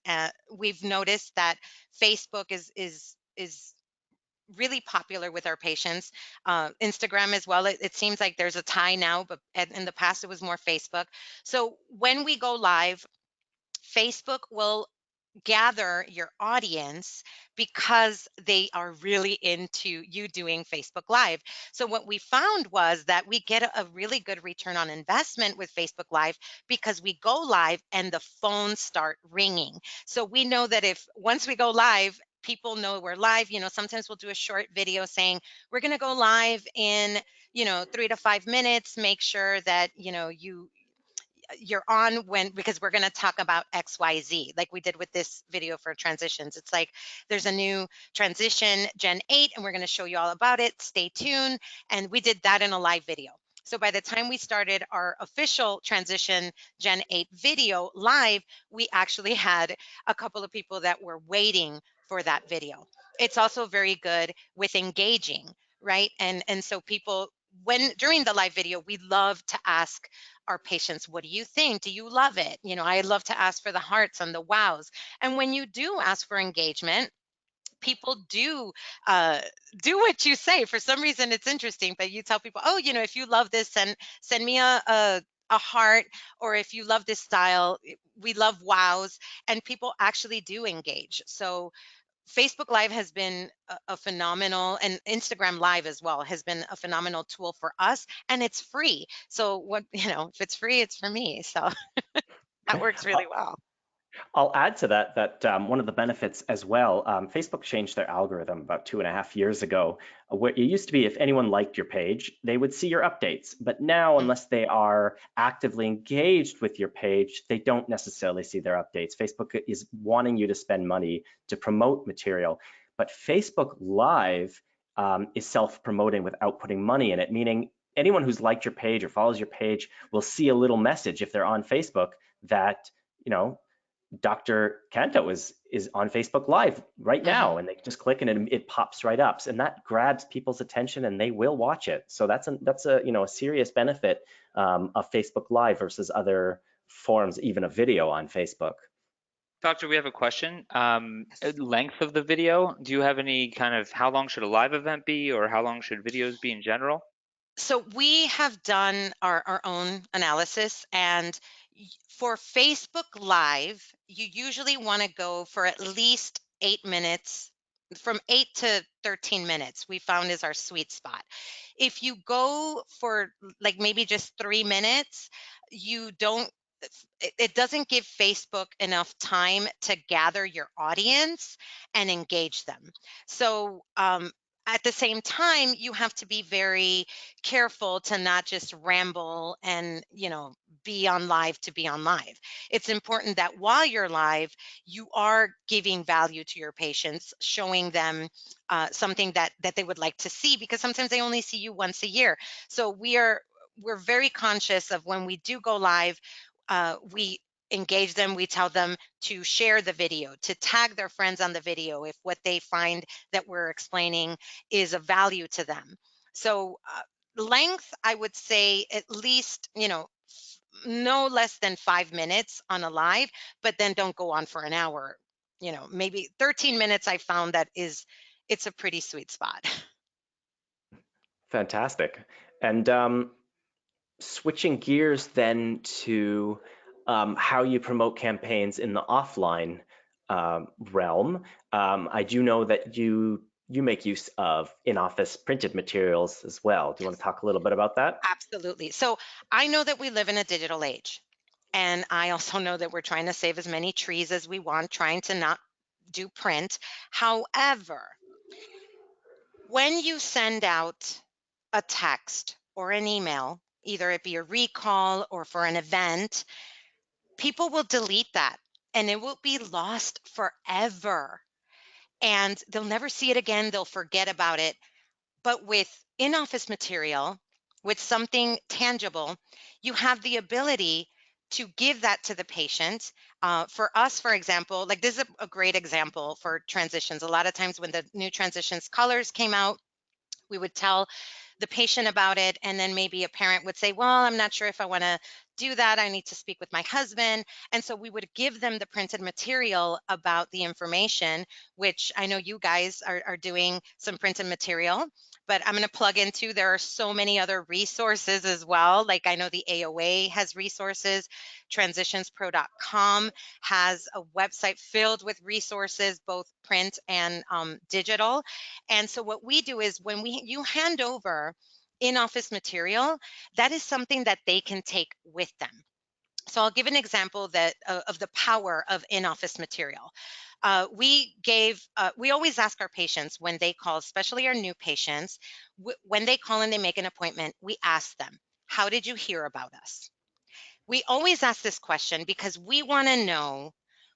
We've noticed that Facebook is really popular with our patients. Instagram as well. It seems like there's a tie now, but in the past it was more Facebook. So when we go live, Facebook will gather your audience because they are really into you doing Facebook Live. So what we found was that we get a really good return on investment with Facebook Live because we go live and the phones start ringing. So we know that if once we go live, people know we're live. Sometimes we'll do a short video saying we're going to go live in 3 to 5 minutes. Make sure that you're on when, because we're going to talk about XYZ, like we did with this video for transitions. It's like there's a new transition Gen 8 and we're going to show you all about it. Stay tuned. And we did that in a live video. So by the time we started our official transition Gen 8 video live, we actually had a couple of people that were waiting for that video. It's also very good with engaging, right? And so people, when during the live video, we love to ask our patients, what do you think? Do you love it? I love to ask for the hearts and the wows. And when you do ask for engagement, people do what you say. For some reason, it's interesting, but you tell people, oh, if you love this, send me a heart, or if you love this style, we love wows, and people actually do engage. So Facebook Live has been a phenomenal, and Instagram Live as well has been a phenomenal tool for us, and it's free. So if it's free, it's for me. So that works really well.
I'll add to that one of the benefits as well, Facebook changed their algorithm about 2.5 years ago, where it used to be if anyone liked your page, they would see your updates. But now, unless they are actively engaged with your page, they don't necessarily see their updates. Facebook is wanting you to spend money to promote material. But Facebook Live is self-promoting without putting money in it, meaning anyone who's liked your page or follows your page will see a little message if they're on Facebook that, Dr. Canto is on Facebook Live right now, and they just click and it pops right up, and that grabs people's attention and they will watch it. So that's a serious benefit of Facebook Live versus other forms, even a video on Facebook.
Doctor, we have a question. Length of the video. Do you have any kind of, how long should a live event be, or how long should videos be in general?
So we have done our own analysis, and for Facebook Live, you usually want to go for at least 8 minutes from 8 to 13 minutes we found is our sweet spot. If you go for like maybe just 3 minutes, you don't, it doesn't give Facebook enough time to gather your audience and engage them. So at the same time, you have to be very careful to not just ramble and, be on live to be on live. It's important that while you're live, you are giving value to your patients, showing them something that they would like to see, because sometimes they only see you once a year. So we're very conscious of when we do go live, we engage them, we tell them to share the video, to tag their friends on the video if what they find that we're explaining is of value to them. So length, I would say at least, no less than 5 minutes on a live, but then don't go on for an hour. Maybe 13 minutes I found that it's a pretty sweet spot.
Fantastic. And switching gears then to how you promote campaigns in the offline realm, I do know that you make use of in-office printed materials as well. Do you want to talk a little bit about that?
Absolutely. So I know that we live in a digital age. And I also know that we're trying to save as many trees as we want, trying to not do print. However, when you send out a text or an email, either it be a recall or for an event, people will delete that and it will be lost forever. And they'll never see it again. They'll forget about it. But with in-office material, with something tangible, you have the ability to give that to the patient. For us, for example, like this is a great example for transitions. A lot of times when the new transitions colors came out, we would tell the patient about it, and then maybe a parent would say, well, I'm not sure if I want to do that, I need to speak with my husband. And so we would give them the printed material about the information, which I know you guys are doing some printed material, but I'm going to plug into, there are so many other resources as well. Like I know the AOA has resources, transitionspro.com has a website filled with resources, both print and digital. And so what we do is when you hand over in-office material, that is something that they can take with them. So I'll give an example that of the power of in-office material. We always ask our patients when they call, especially our new patients, when they call and they make an appointment, we ask them, how did you hear about us? We always ask this question because we want to know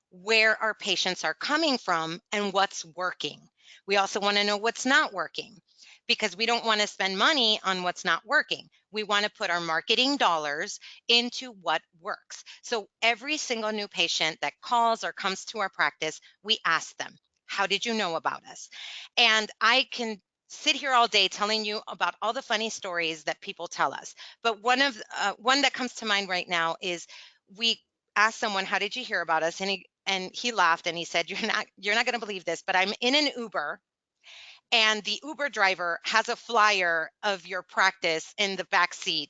where our patients are coming from and what's working. We also want to know what's not working, because we don't want to spend money on what's not working. We want to put our marketing dollars into what works. So every single new patient that calls or comes to our practice, we ask them, how did you know about us? And I can sit here all day telling you about all the funny stories that people tell us. But one that comes to mind right now is we asked someone, how did you hear about us? And he laughed and he said, you're not going to believe this, but I'm in an Uber and the Uber driver has a flyer of your practice in the back seat.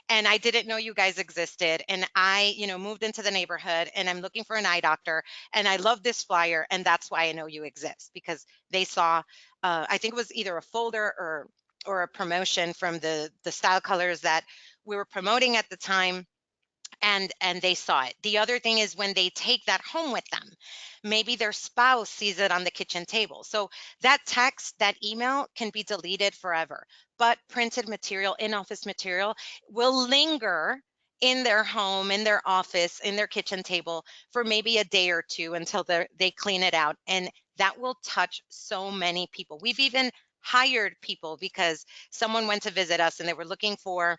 And I didn't know you guys existed. And I, moved into the neighborhood and I'm looking for an eye doctor. And I love this flyer. And that's why I know you exist, because they saw, I think it was either a folder or a promotion from the style colors that we were promoting at the time, and they saw it. The other thing is when they take that home with them, maybe their spouse sees it on the kitchen table. So that text, that email can be deleted forever, but printed material, in-office material will linger in their home, in their office, in their kitchen table for maybe a day or two until they clean it out. And that will touch so many people. We've even hired people because someone went to visit us and they were looking for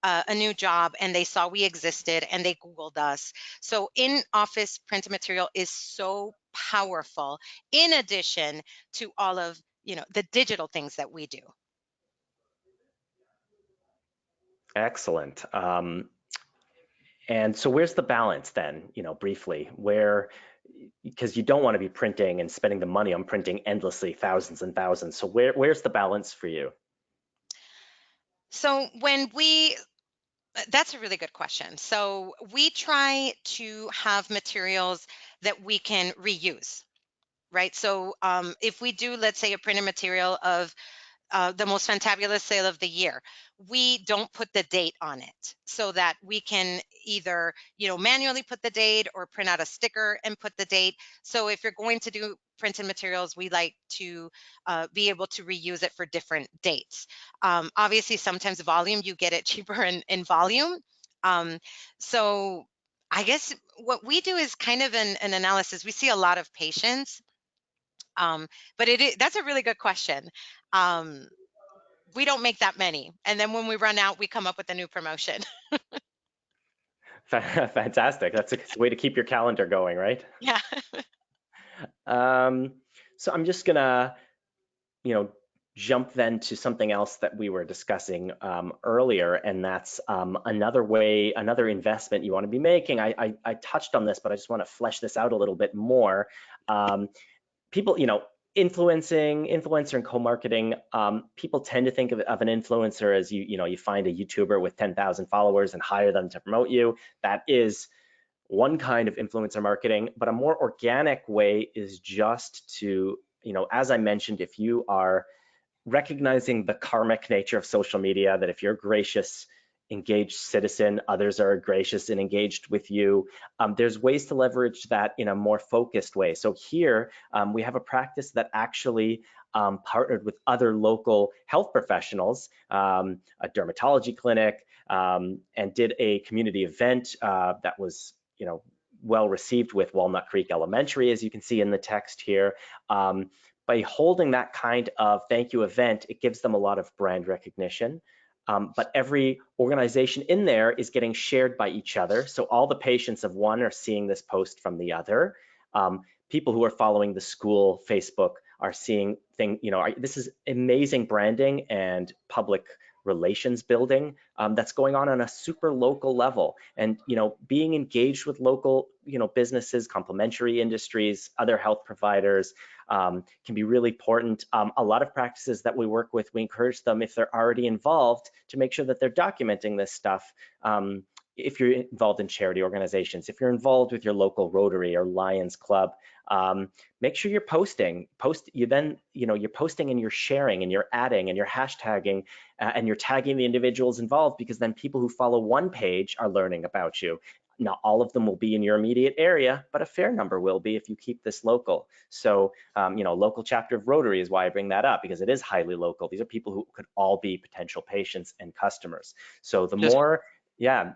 a new job and they saw we existed and they Googled us. So in-office printed material is so powerful, in addition to all of the digital things that we do.
Excellent. And so where's the balance then, briefly, because you don't want to be printing and spending the money on printing endlessly, thousands and thousands. So where's the balance for you?
So that's a really good question. So we try to have materials that we can reuse. right? So if we do, let's say, a printed material of the most fantabulous sale of the year, we don't put the date on it, so that we can either, manually put the date or print out a sticker and put the date. So if you're going to do printed materials, we like to be able to reuse it for different dates. Obviously, sometimes volume, you get it cheaper in volume. So I guess what we do is kind of an analysis. We see a lot of patients, but that's a really good question. Um, we don't make that many, and then when we run out, we come up with a new promotion.
Fantastic. That's a way to keep your calendar going, right?
Yeah.
So I'm just gonna, jump then to something else that we were discussing earlier, and that's another investment you want to be making. I touched on this, but I just want to flesh this out a little bit more. People, influencer and co-marketing, people tend to think of an influencer as you find a YouTuber with 10,000 followers and hire them to promote you. That is one kind of influencer marketing, but a more organic way is just to, as I mentioned, if you are recognizing the karmic nature of social media, that if you're a gracious, engaged citizen, others are gracious and engaged with you. There's ways to leverage that in a more focused way. So here we have a practice that actually partnered with other local health professionals, a dermatology clinic, and did a community event that was, well received with Walnut Creek Elementary, as you can see in the text here. By holding that kind of thank you event, it gives them a lot of brand recognition. But every organization in there is getting shared by each other. So all the patients of one are seeing this post from the other. People who are following the school Facebook are seeing this is amazing branding and public relations building that's going on a super local level. And being engaged with local businesses, complementary industries, other health providers can be really important. A lot of practices that we work with, we encourage them, if they're already involved, to make sure that they're documenting this stuff. If you're involved in charity organizations, if you're involved with your local Rotary or Lions Club, make sure you're posting. You're posting and you're sharing and you're adding and you're hashtagging and you're tagging the individuals involved, because then people who follow one page are learning about you. Not all of them will be in your immediate area, but a fair number will be if you keep this local. So, local chapter of Rotary is why I bring that up, because it is highly local. These are people who could all be potential patients and customers. So the more, go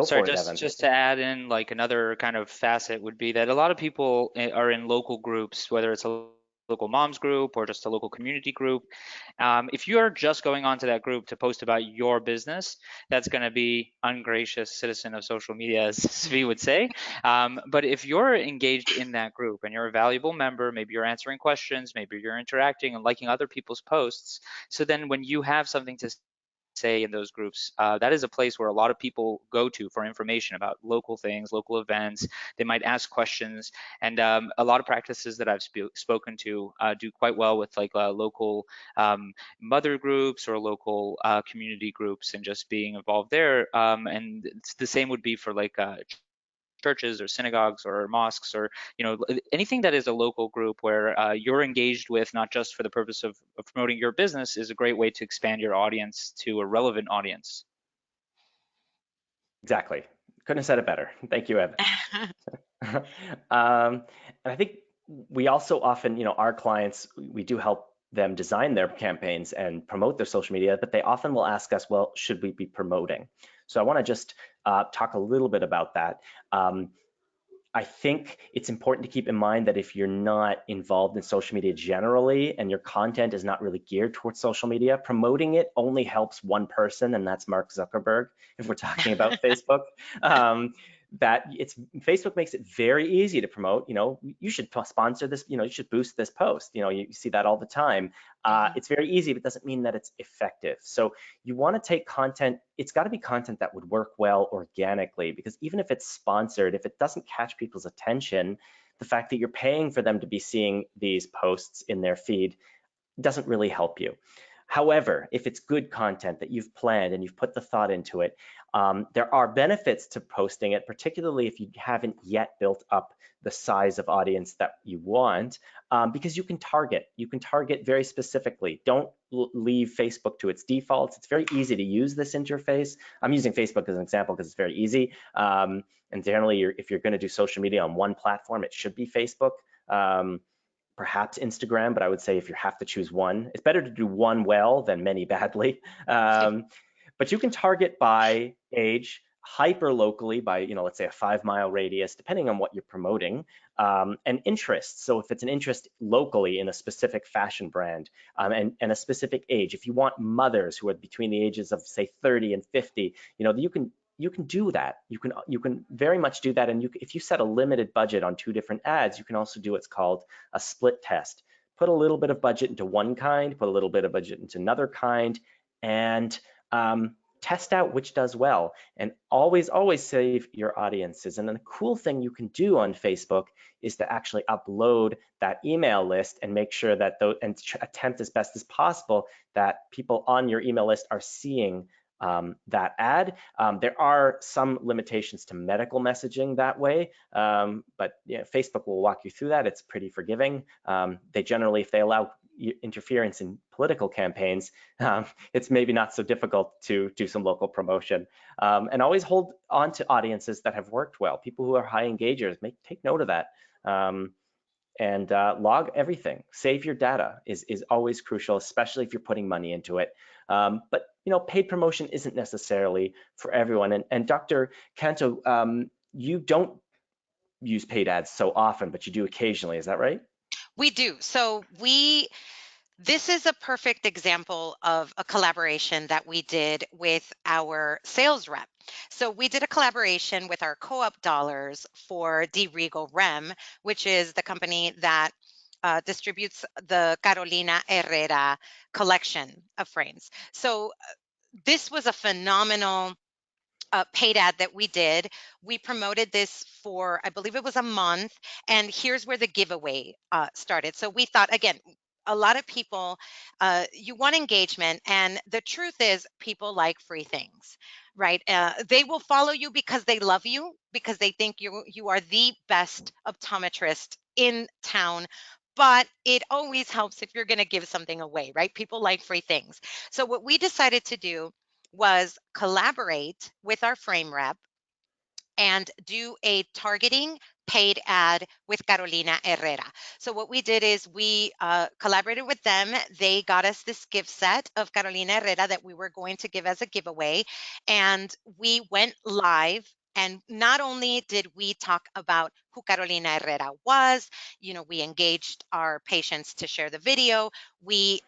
sorry,
for it, Evan.
just to add in like another kind of facet would be that a lot of people are in local groups, whether it's a local moms group or just a local community group. If you are just going onto that group to post about your business, that's going to be ungracious citizen of social media, as Svi would say. But if you're engaged in that group and you're a valuable member, maybe you're answering questions, maybe you're interacting and liking other people's posts. So then when you have something to say in those groups, that is a place where a lot of people go to for information about local things, local events. They might ask questions, and a lot of practices that I've spoken to do quite well with like local mother groups or local community groups, and just being involved there. And the same would be for like churches or synagogues or mosques, or anything that is a local group where you're engaged with, not just for the purpose of promoting your business, is a great way to expand your audience to a relevant audience.
Exactly. Couldn't have said it better. Thank you, Evan. And I think we also often, our clients, we do help them design their campaigns and promote their social media, but they often will ask us, well, should we be promoting? So I want to just talk a little bit about that. I think it's important to keep in mind that if you're not involved in social media generally and your content is not really geared towards social media, promoting it only helps one person, and that's Mark Zuckerberg, if we're talking about Facebook. Facebook makes it very easy to promote. You should sponsor this, you should boost this post. You see that all the time. It's very easy, but it doesn't mean that it's effective. So you want to take content, it's got to be content that would work well organically, because even if it's sponsored, if it doesn't catch people's attention, the fact that you're paying for them to be seeing these posts in their feed doesn't really help you. However, if it's good content that you've planned and you've put the thought into it, There are benefits to posting it, particularly if you haven't yet built up the size of audience that you want, because you can target. You can target very specifically. Don't leave Facebook to its defaults. It's very easy to use this interface. I'm using Facebook as an example because it's very easy. And generally, if you're going to do social media on one platform, it should be Facebook. Perhaps Instagram, but I would say if you have to choose one, it's better to do one well than many badly. But you can target by age, hyper locally by, let's say a 5-mile radius, depending on what you're promoting, and interests. So if it's an interest locally in a specific fashion brand, and a specific age, if you want mothers who are between the ages of say 30 and 50, you can do that. You can very much do that. And if you set a limited budget on 2 different ads, you can also do what's called a split test. Put a little bit of budget into one kind, put a little bit of budget into another kind, and test out which does well. And always save your audiences. And then the cool thing you can do on Facebook is to actually upload that email list and make sure that attempt as best as possible that people on your email list are seeing that ad. There are some limitations to medical messaging that way, but Facebook will walk you through that. It's pretty forgiving. They generally, if they allow interference in political campaigns, it's maybe not so difficult to do some local promotion. And always hold on to audiences that have worked well. People who are high engagers, take note of that. And log everything. Save your data is always crucial, especially if you're putting money into it. But paid promotion isn't necessarily for everyone. And Dr. Canto, you don't use paid ads so often, but you do occasionally. Is that right?
We do. So this is a perfect example of a collaboration that we did with our sales rep. So we did a collaboration with our co-op dollars for D Regal Rem, which is the company that distributes the Carolina Herrera collection of frames. So this was a phenomenal paid ad that we did. We promoted this for, I believe it was a month, and here's where the giveaway started. So we thought, again, a lot of people, you want engagement, and the truth is people like free things, right? They will follow you because they love you, because they think you are the best optometrist in town. But it always helps if you're going to give something away, right? People like free things. So what we decided to do was collaborate with our frame rep and do a targeting paid ad with Carolina Herrera. So what we did is we collaborated with them. They got us this gift set of Carolina Herrera that we were going to give as a giveaway. And we went live. And not only did we talk about who Carolina Herrera was, we engaged our patients to share the video. We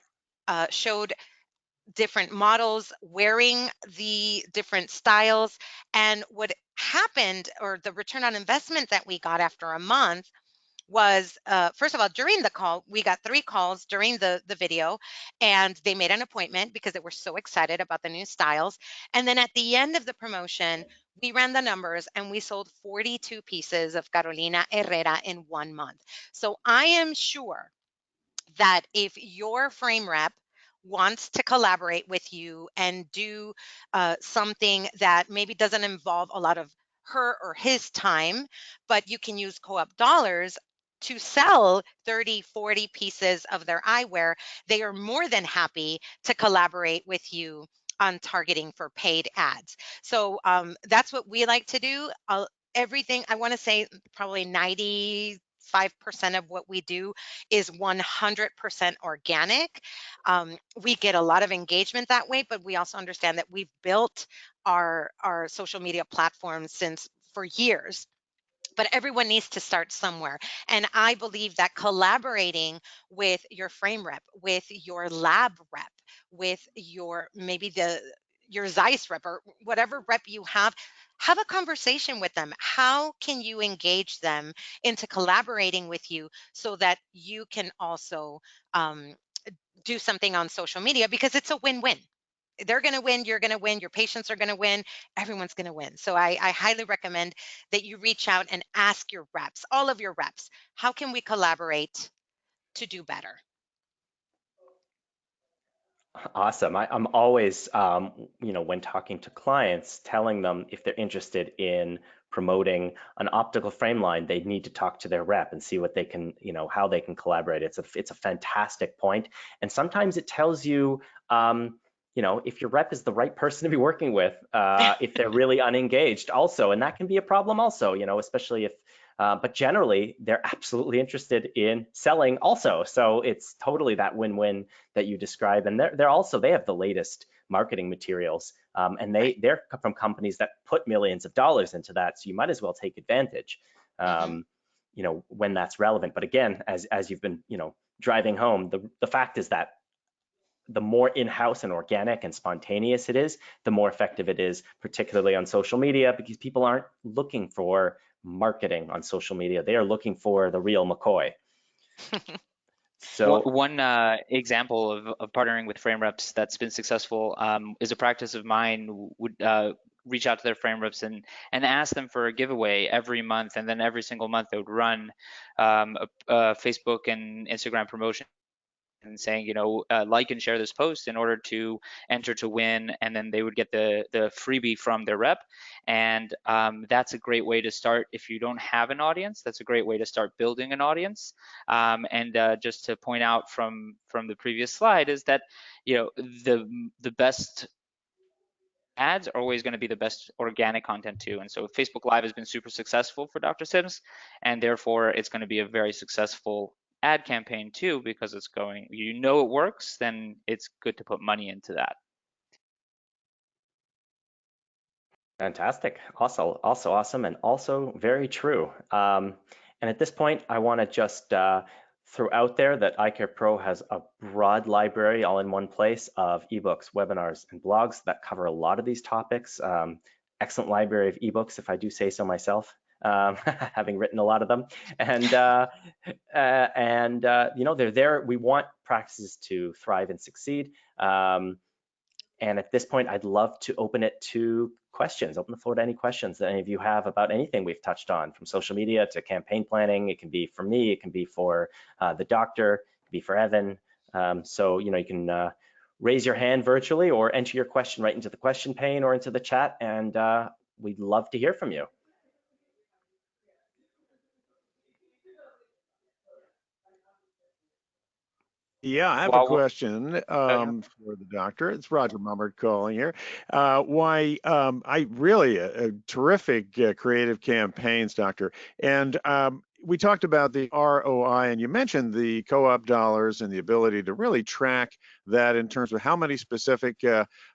showed different models wearing the different styles. And what happened, or the return on investment that we got after a month, was first of all, during the call, we got 3 calls during the video, and they made an appointment because they were so excited about the new styles. And then at the end of the promotion, we ran the numbers and we sold 42 pieces of Carolina Herrera in 1 month. So I am sure that if your frame rep wants to collaborate with you and do something that maybe doesn't involve a lot of her or his time, but you can use co-op dollars to sell 30, 40 pieces of their eyewear, they are more than happy to collaborate with you on targeting for paid ads. So that's what we like to do. Everything, I want to say probably 95% of what we do is 100% organic. We get a lot of engagement that way, but we also understand that we've built our social media platforms for years. But everyone needs to start somewhere. And I believe that collaborating with your frame rep, with your lab rep, with your Zeiss rep, or whatever rep you have a conversation with them. How can you engage them into collaborating with you so that you can also do something on social media? Because it's a win-win. They're going to win, you're going to win, your patients are going to win, everyone's going to win. So I highly recommend that you reach out and ask your reps, all of your reps, how can we collaborate to do better?
Awesome. I'm always, when talking to clients, telling them if they're interested in promoting an optical frame line, they need to talk to their rep and see what they can, how they can collaborate. It's a fantastic point. And sometimes it tells you, if your rep is the right person to be working with, if they're really unengaged also, and that can be a problem also, especially if, but generally they're absolutely interested in selling also. So it's totally that win-win that you describe, and they have the latest marketing materials, and they're from companies that put millions of dollars into that, so you might as well take advantage, when that's relevant. But again, as you've been driving home, the fact is that the more in-house and organic and spontaneous it is, the more effective it is, particularly on social media, because people aren't looking for marketing on social media. They are looking for the real McCoy. So
One example of partnering with frame reps that's been successful is a practice of mine would reach out to their frame reps and ask them for a giveaway every month, and then every single month they would run a Facebook and Instagram promotion and saying, like and share this post in order to enter to win, and then they would get the freebie from their rep. And that's a great way to start. If you don't have an audience, that's a great way to start building an audience. And just to point out from the previous slide is that the best ads are always going to be the best organic content too. And so Facebook Live has been super successful for Dr. Sims, and therefore it's going to be a very successful ad campaign too, because it's going, it works, then it's good to put money into that.
fantastic. Also awesome, and also very true. And at this point, I want to just throw out there that EyeCarePro has a broad library all in one place of ebooks, webinars, and blogs that cover a lot of these topics. Excellent library of ebooks, if I do say so myself, having written a lot of them. And they're there. We want practices to thrive and succeed. And at this point, I'd love to open it to questions, open the floor to any questions that any of you have about anything we've touched on, from social media to campaign planning. It can be for me, it can be for the doctor, it can be for Evan. So, you can raise your hand virtually or enter your question right into the question pane or into the chat, and we'd love to hear from you.
Yeah, I have a question for the doctor. It's Roger Mummert calling here. I really terrific creative campaigns, doctor. And we talked about the ROI, and you mentioned the co-op dollars and the ability to really track that in terms of how many specific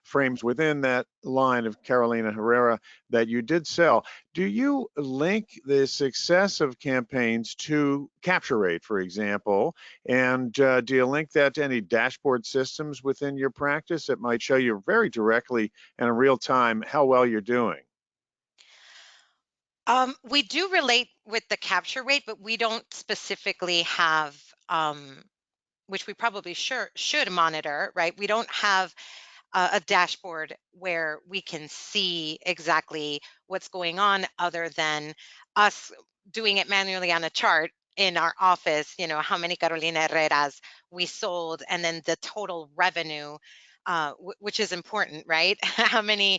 frames within that line of Carolina Herrera that you did sell. Do you link the success of campaigns to capture rate, for example? And do you link that to any dashboard systems within your practice that might show you very directly and in real time how well you're doing?
We do relate with the capture rate, but we don't specifically have, which we probably should monitor, right? We don't have a dashboard where we can see exactly what's going on, other than us doing it manually on a chart in our office, how many Carolina Herreras we sold, and then the total revenue, which is important, right? How many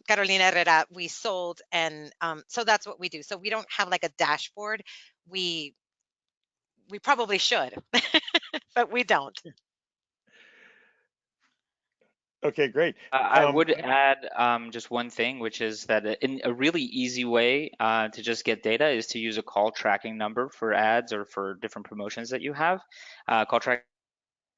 Carolina Herrera we sold. And so that's what we do. So we don't have like a dashboard. We probably should, but we don't.
Okay, great.
I would add just one thing, which is that in a really easy way to just get data is to use a call tracking number for ads or for different promotions that you have. Call tracking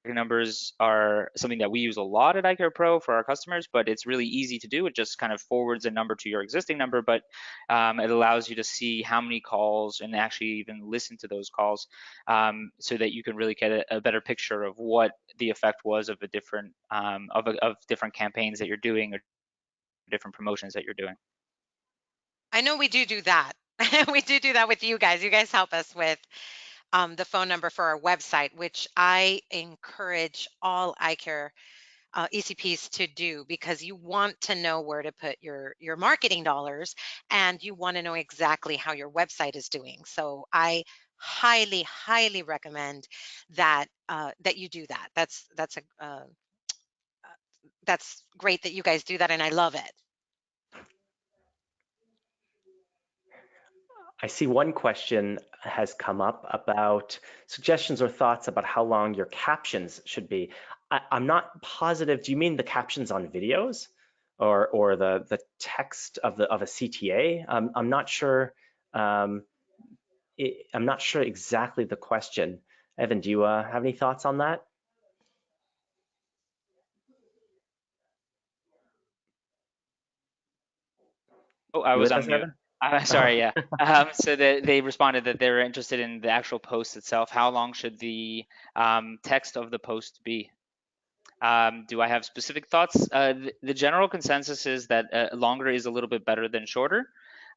numbers are something that we use a lot at EyeCarePro for our customers, but it's really easy to do. It just kind of forwards a number to your existing number, but it allows you to see how many calls and actually even listen to those calls, so that you can really get a better picture of what the effect was of a different of different campaigns that you're doing or different promotions that you're doing.
I know we do that. We do that with you guys. You guys help us with the phone number for our website, which I encourage all eye care ECPs to do, because you want to know where to put your marketing dollars, and you want to know exactly how your website is doing. So I highly recommend that that you do that. That's that's great that you guys do that, and I love it.
I see one question has come up about suggestions or thoughts about how long your captions should be. I'm not positive. Do you mean the captions on videos, or the text of a CTA? I'm not sure. I'm not sure exactly the question. Evan, do you have any thoughts on that?
Oh, I
You
was
with
on
us,
mute.
Evan?
Sorry, yeah. So they responded that they're interested in the actual post itself. How long should the text of the post be? Do I have specific thoughts? The general consensus is that longer is a little bit better than shorter.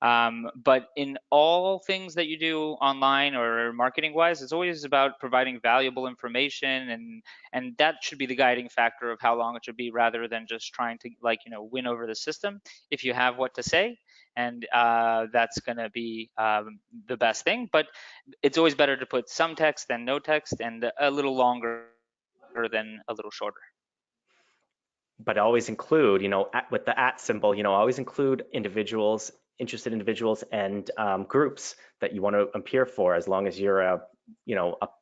But in all things that you do online or marketing wise, it's always about providing valuable information, and that should be the guiding factor of how long it should be, rather than just trying to, like, win over the system. If you have what to say, and that's going to be the best thing. But it's always better to put some text than no text, and a little longer than a little shorter.
But always include, with the @ symbol, always include individuals, interested individuals, and groups that you want to appear for, as long as you're a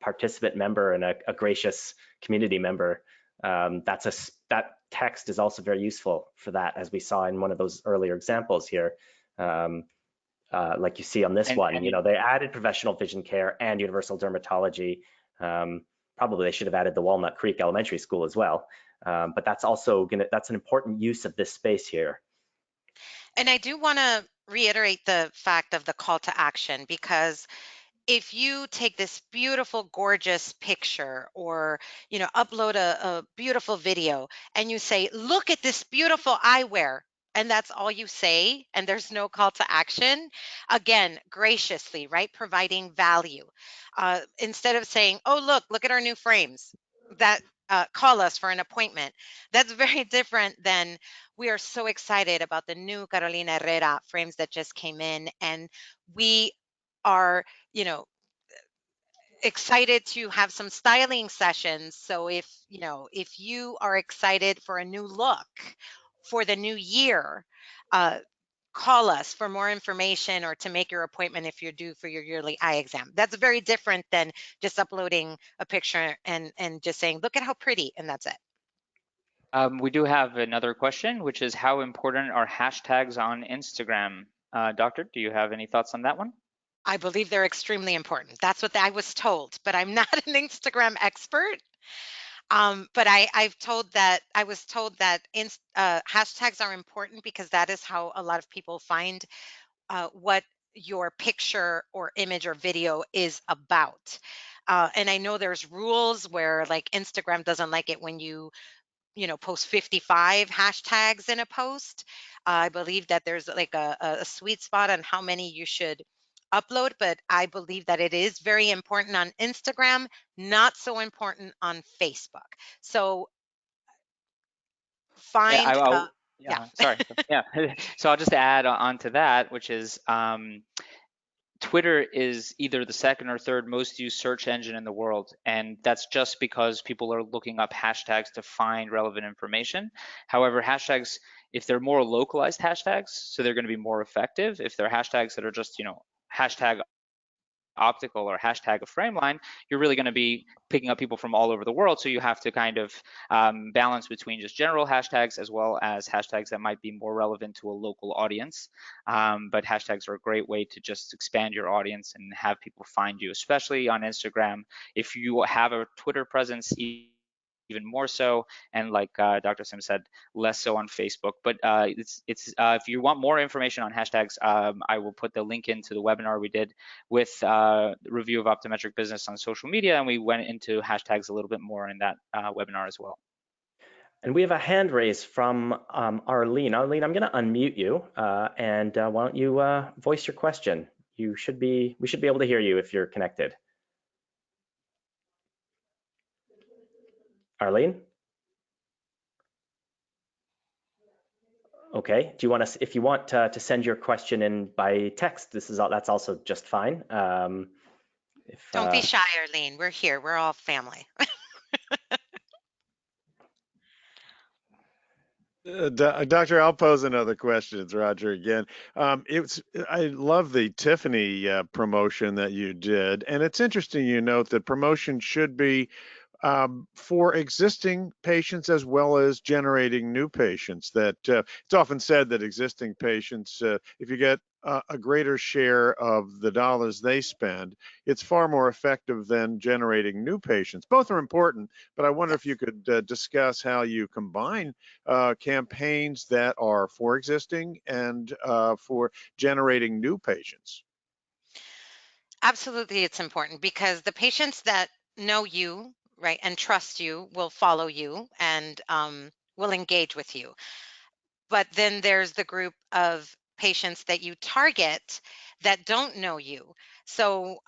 participant member and a gracious community member. That text is also very useful for that, as we saw in one of those earlier examples here. Like you see on this one, they added professional vision care and universal dermatology. Probably they should have added the Walnut Creek Elementary School as well. But that's an important use of this space here.
And I do want to reiterate the fact of the call to action, because if you take this beautiful, gorgeous picture, or upload a beautiful video, and you say, look at this beautiful eyewear, and that's all you say, and there's no call to action, again, graciously, right, providing value, instead of saying, oh, look at our new frames, that call us for an appointment. That's very different than, we are so excited about the new Carolina Herrera frames that just came in, and we are excited to have some styling sessions. So if you are excited for a new look for the new year, uh, call us for more information, or to make your appointment if you're due for your yearly eye exam. That's very different than just uploading a picture and just saying, look at how pretty, and that's it.
We do have another question, which is, how important are hashtags on Instagram? Doctor, do you have any thoughts on that one?
I believe they're extremely important. That's what I was told, but I'm not an Instagram expert. But I was told that hashtags are important, because that is how a lot of people find what your picture or image or video is about. And I know there's rules where, like, Instagram doesn't like it when you post 55 hashtags in a post. I believe that there's like a sweet spot on how many you should upload, but I believe that it is very important on Instagram, not so important on Facebook. So
Yeah,
find, yeah.
yeah, sorry. Yeah, so I'll just add on to that, which is Twitter is either the second or third most used search engine in the world, and that's just because people are looking up hashtags to find relevant information. However, hashtags, if they're more localized hashtags, so they're going to be more effective. If they're hashtags that are just, hashtag optical or hashtag a frame line, you're really going to be picking up people from all over the world. So you have to kind of balance between just general hashtags as well as hashtags that might be more relevant to a local audience. But hashtags are a great way to just expand your audience and have people find you, especially on Instagram. If you have a Twitter presence, even more so, and like Dr. Sim said, less so on Facebook. But if you want more information on hashtags, I will put the link into the webinar we did with the review of optometric business on social media, and we went into hashtags a little bit more in that webinar as well.
And we have a hand raised from Arlene. Arlene, I'm going to unmute you, and why don't you voice your question? We should be able to hear you if you're connected. Arlene? Okay. Do you want if you want to send your question in by text, that's also just fine.
Don't be shy, Arlene. We're here. We're all family.
Doctor, I'll pose another question. It's Roger again. I love the Tiffany promotion that you did, and it's interesting you note that promotion should be for existing patients as well as generating new patients. That it's often said that existing patients, if you get a greater share of the dollars they spend, it's far more effective than generating new patients. Both are important, but I wonder if you could discuss how you combine campaigns that are for existing and for generating new patients.
Absolutely, it's important because the patients that know you, right, and trust you will follow you and will engage with you. But then there's the group of patients that you target that don't know you. So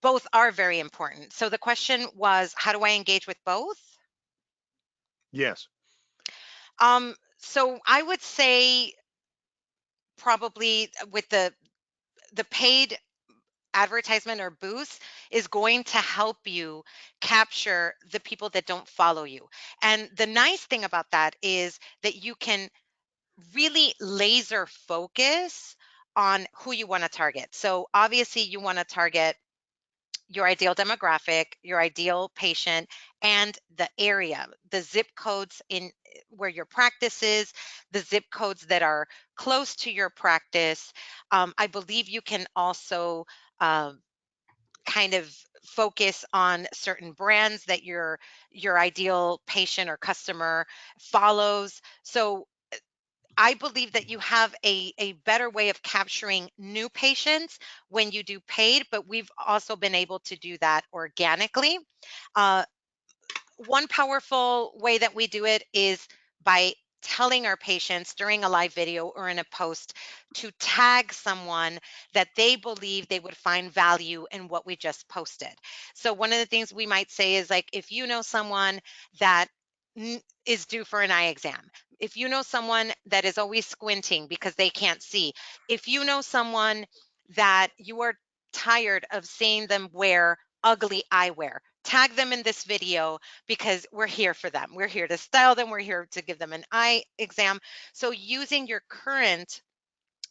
both are very important. So the question was, how do I engage with both?
Yes.
So I would say probably with the paid advertisement or boost is going to help you capture the people that don't follow you. And the nice thing about that is that you can really laser focus on who you want to target. So obviously you want to target your ideal demographic, your ideal patient, and the area, the zip codes in where your practice is, the zip codes that are close to your practice. I believe you can also kind of focus on certain brands that your ideal patient or customer follows. So I believe that you have a better way of capturing new patients when you do paid, but we've also been able to do that organically. Uh, One powerful way that we do it is by telling our patients during a live video or in a post to tag someone that they believe they would find value in what we just posted. So one of the things we might say is like, if you know someone that is due for an eye exam, if you know someone that is always squinting because they can't see, if you know someone that you are tired of seeing them wear ugly eyewear, tag them in this video because we're here for them. We're here to style them. We're here to give them an eye exam. So using your current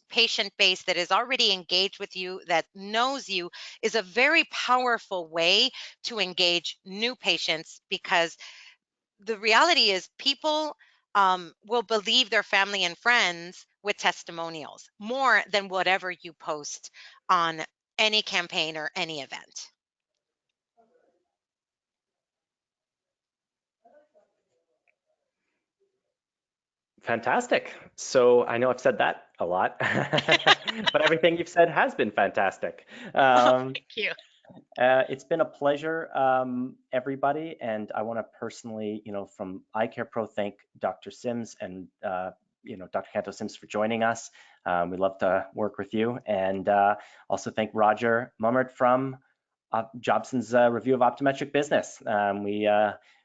patient base that is already engaged with you, that knows you, is a very powerful way to engage new patients, because the reality is people will believe their family and friends with testimonials more than whatever you post on any campaign or any event.
Fantastic. So I know I've said that a lot, but everything you've said has been fantastic.
Oh, thank you.
It's been a pleasure, everybody, and I want to personally, from EyeCarePro, thank Dr. Sims and Dr. Canto-Sims for joining us. We'd love to work with you, and also thank Roger Mummert from Jobson's Review of Optometric Business.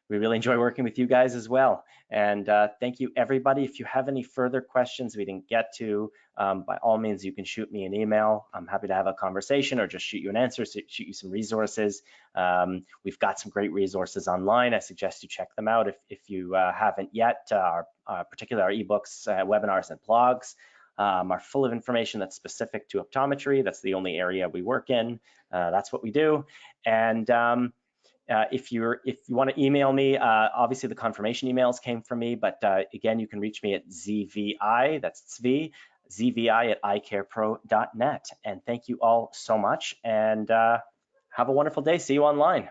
We really enjoy working with you guys as well. And thank you, everybody. If you have any further questions we didn't get to, by all means, you can shoot me an email. I'm happy to have a conversation or just shoot you an answer, shoot you some resources. We've got some great resources online. I suggest you check them out if you haven't yet. Particularly our ebooks, webinars, and blogs are full of information that's specific to optometry. That's the only area we work in. That's what we do. And if you want to email me, obviously the confirmation emails came from me, but again, you can reach me at ZVI, that's ZVI at eyecarepro.net. And thank you all so much, and have a wonderful day. See you online.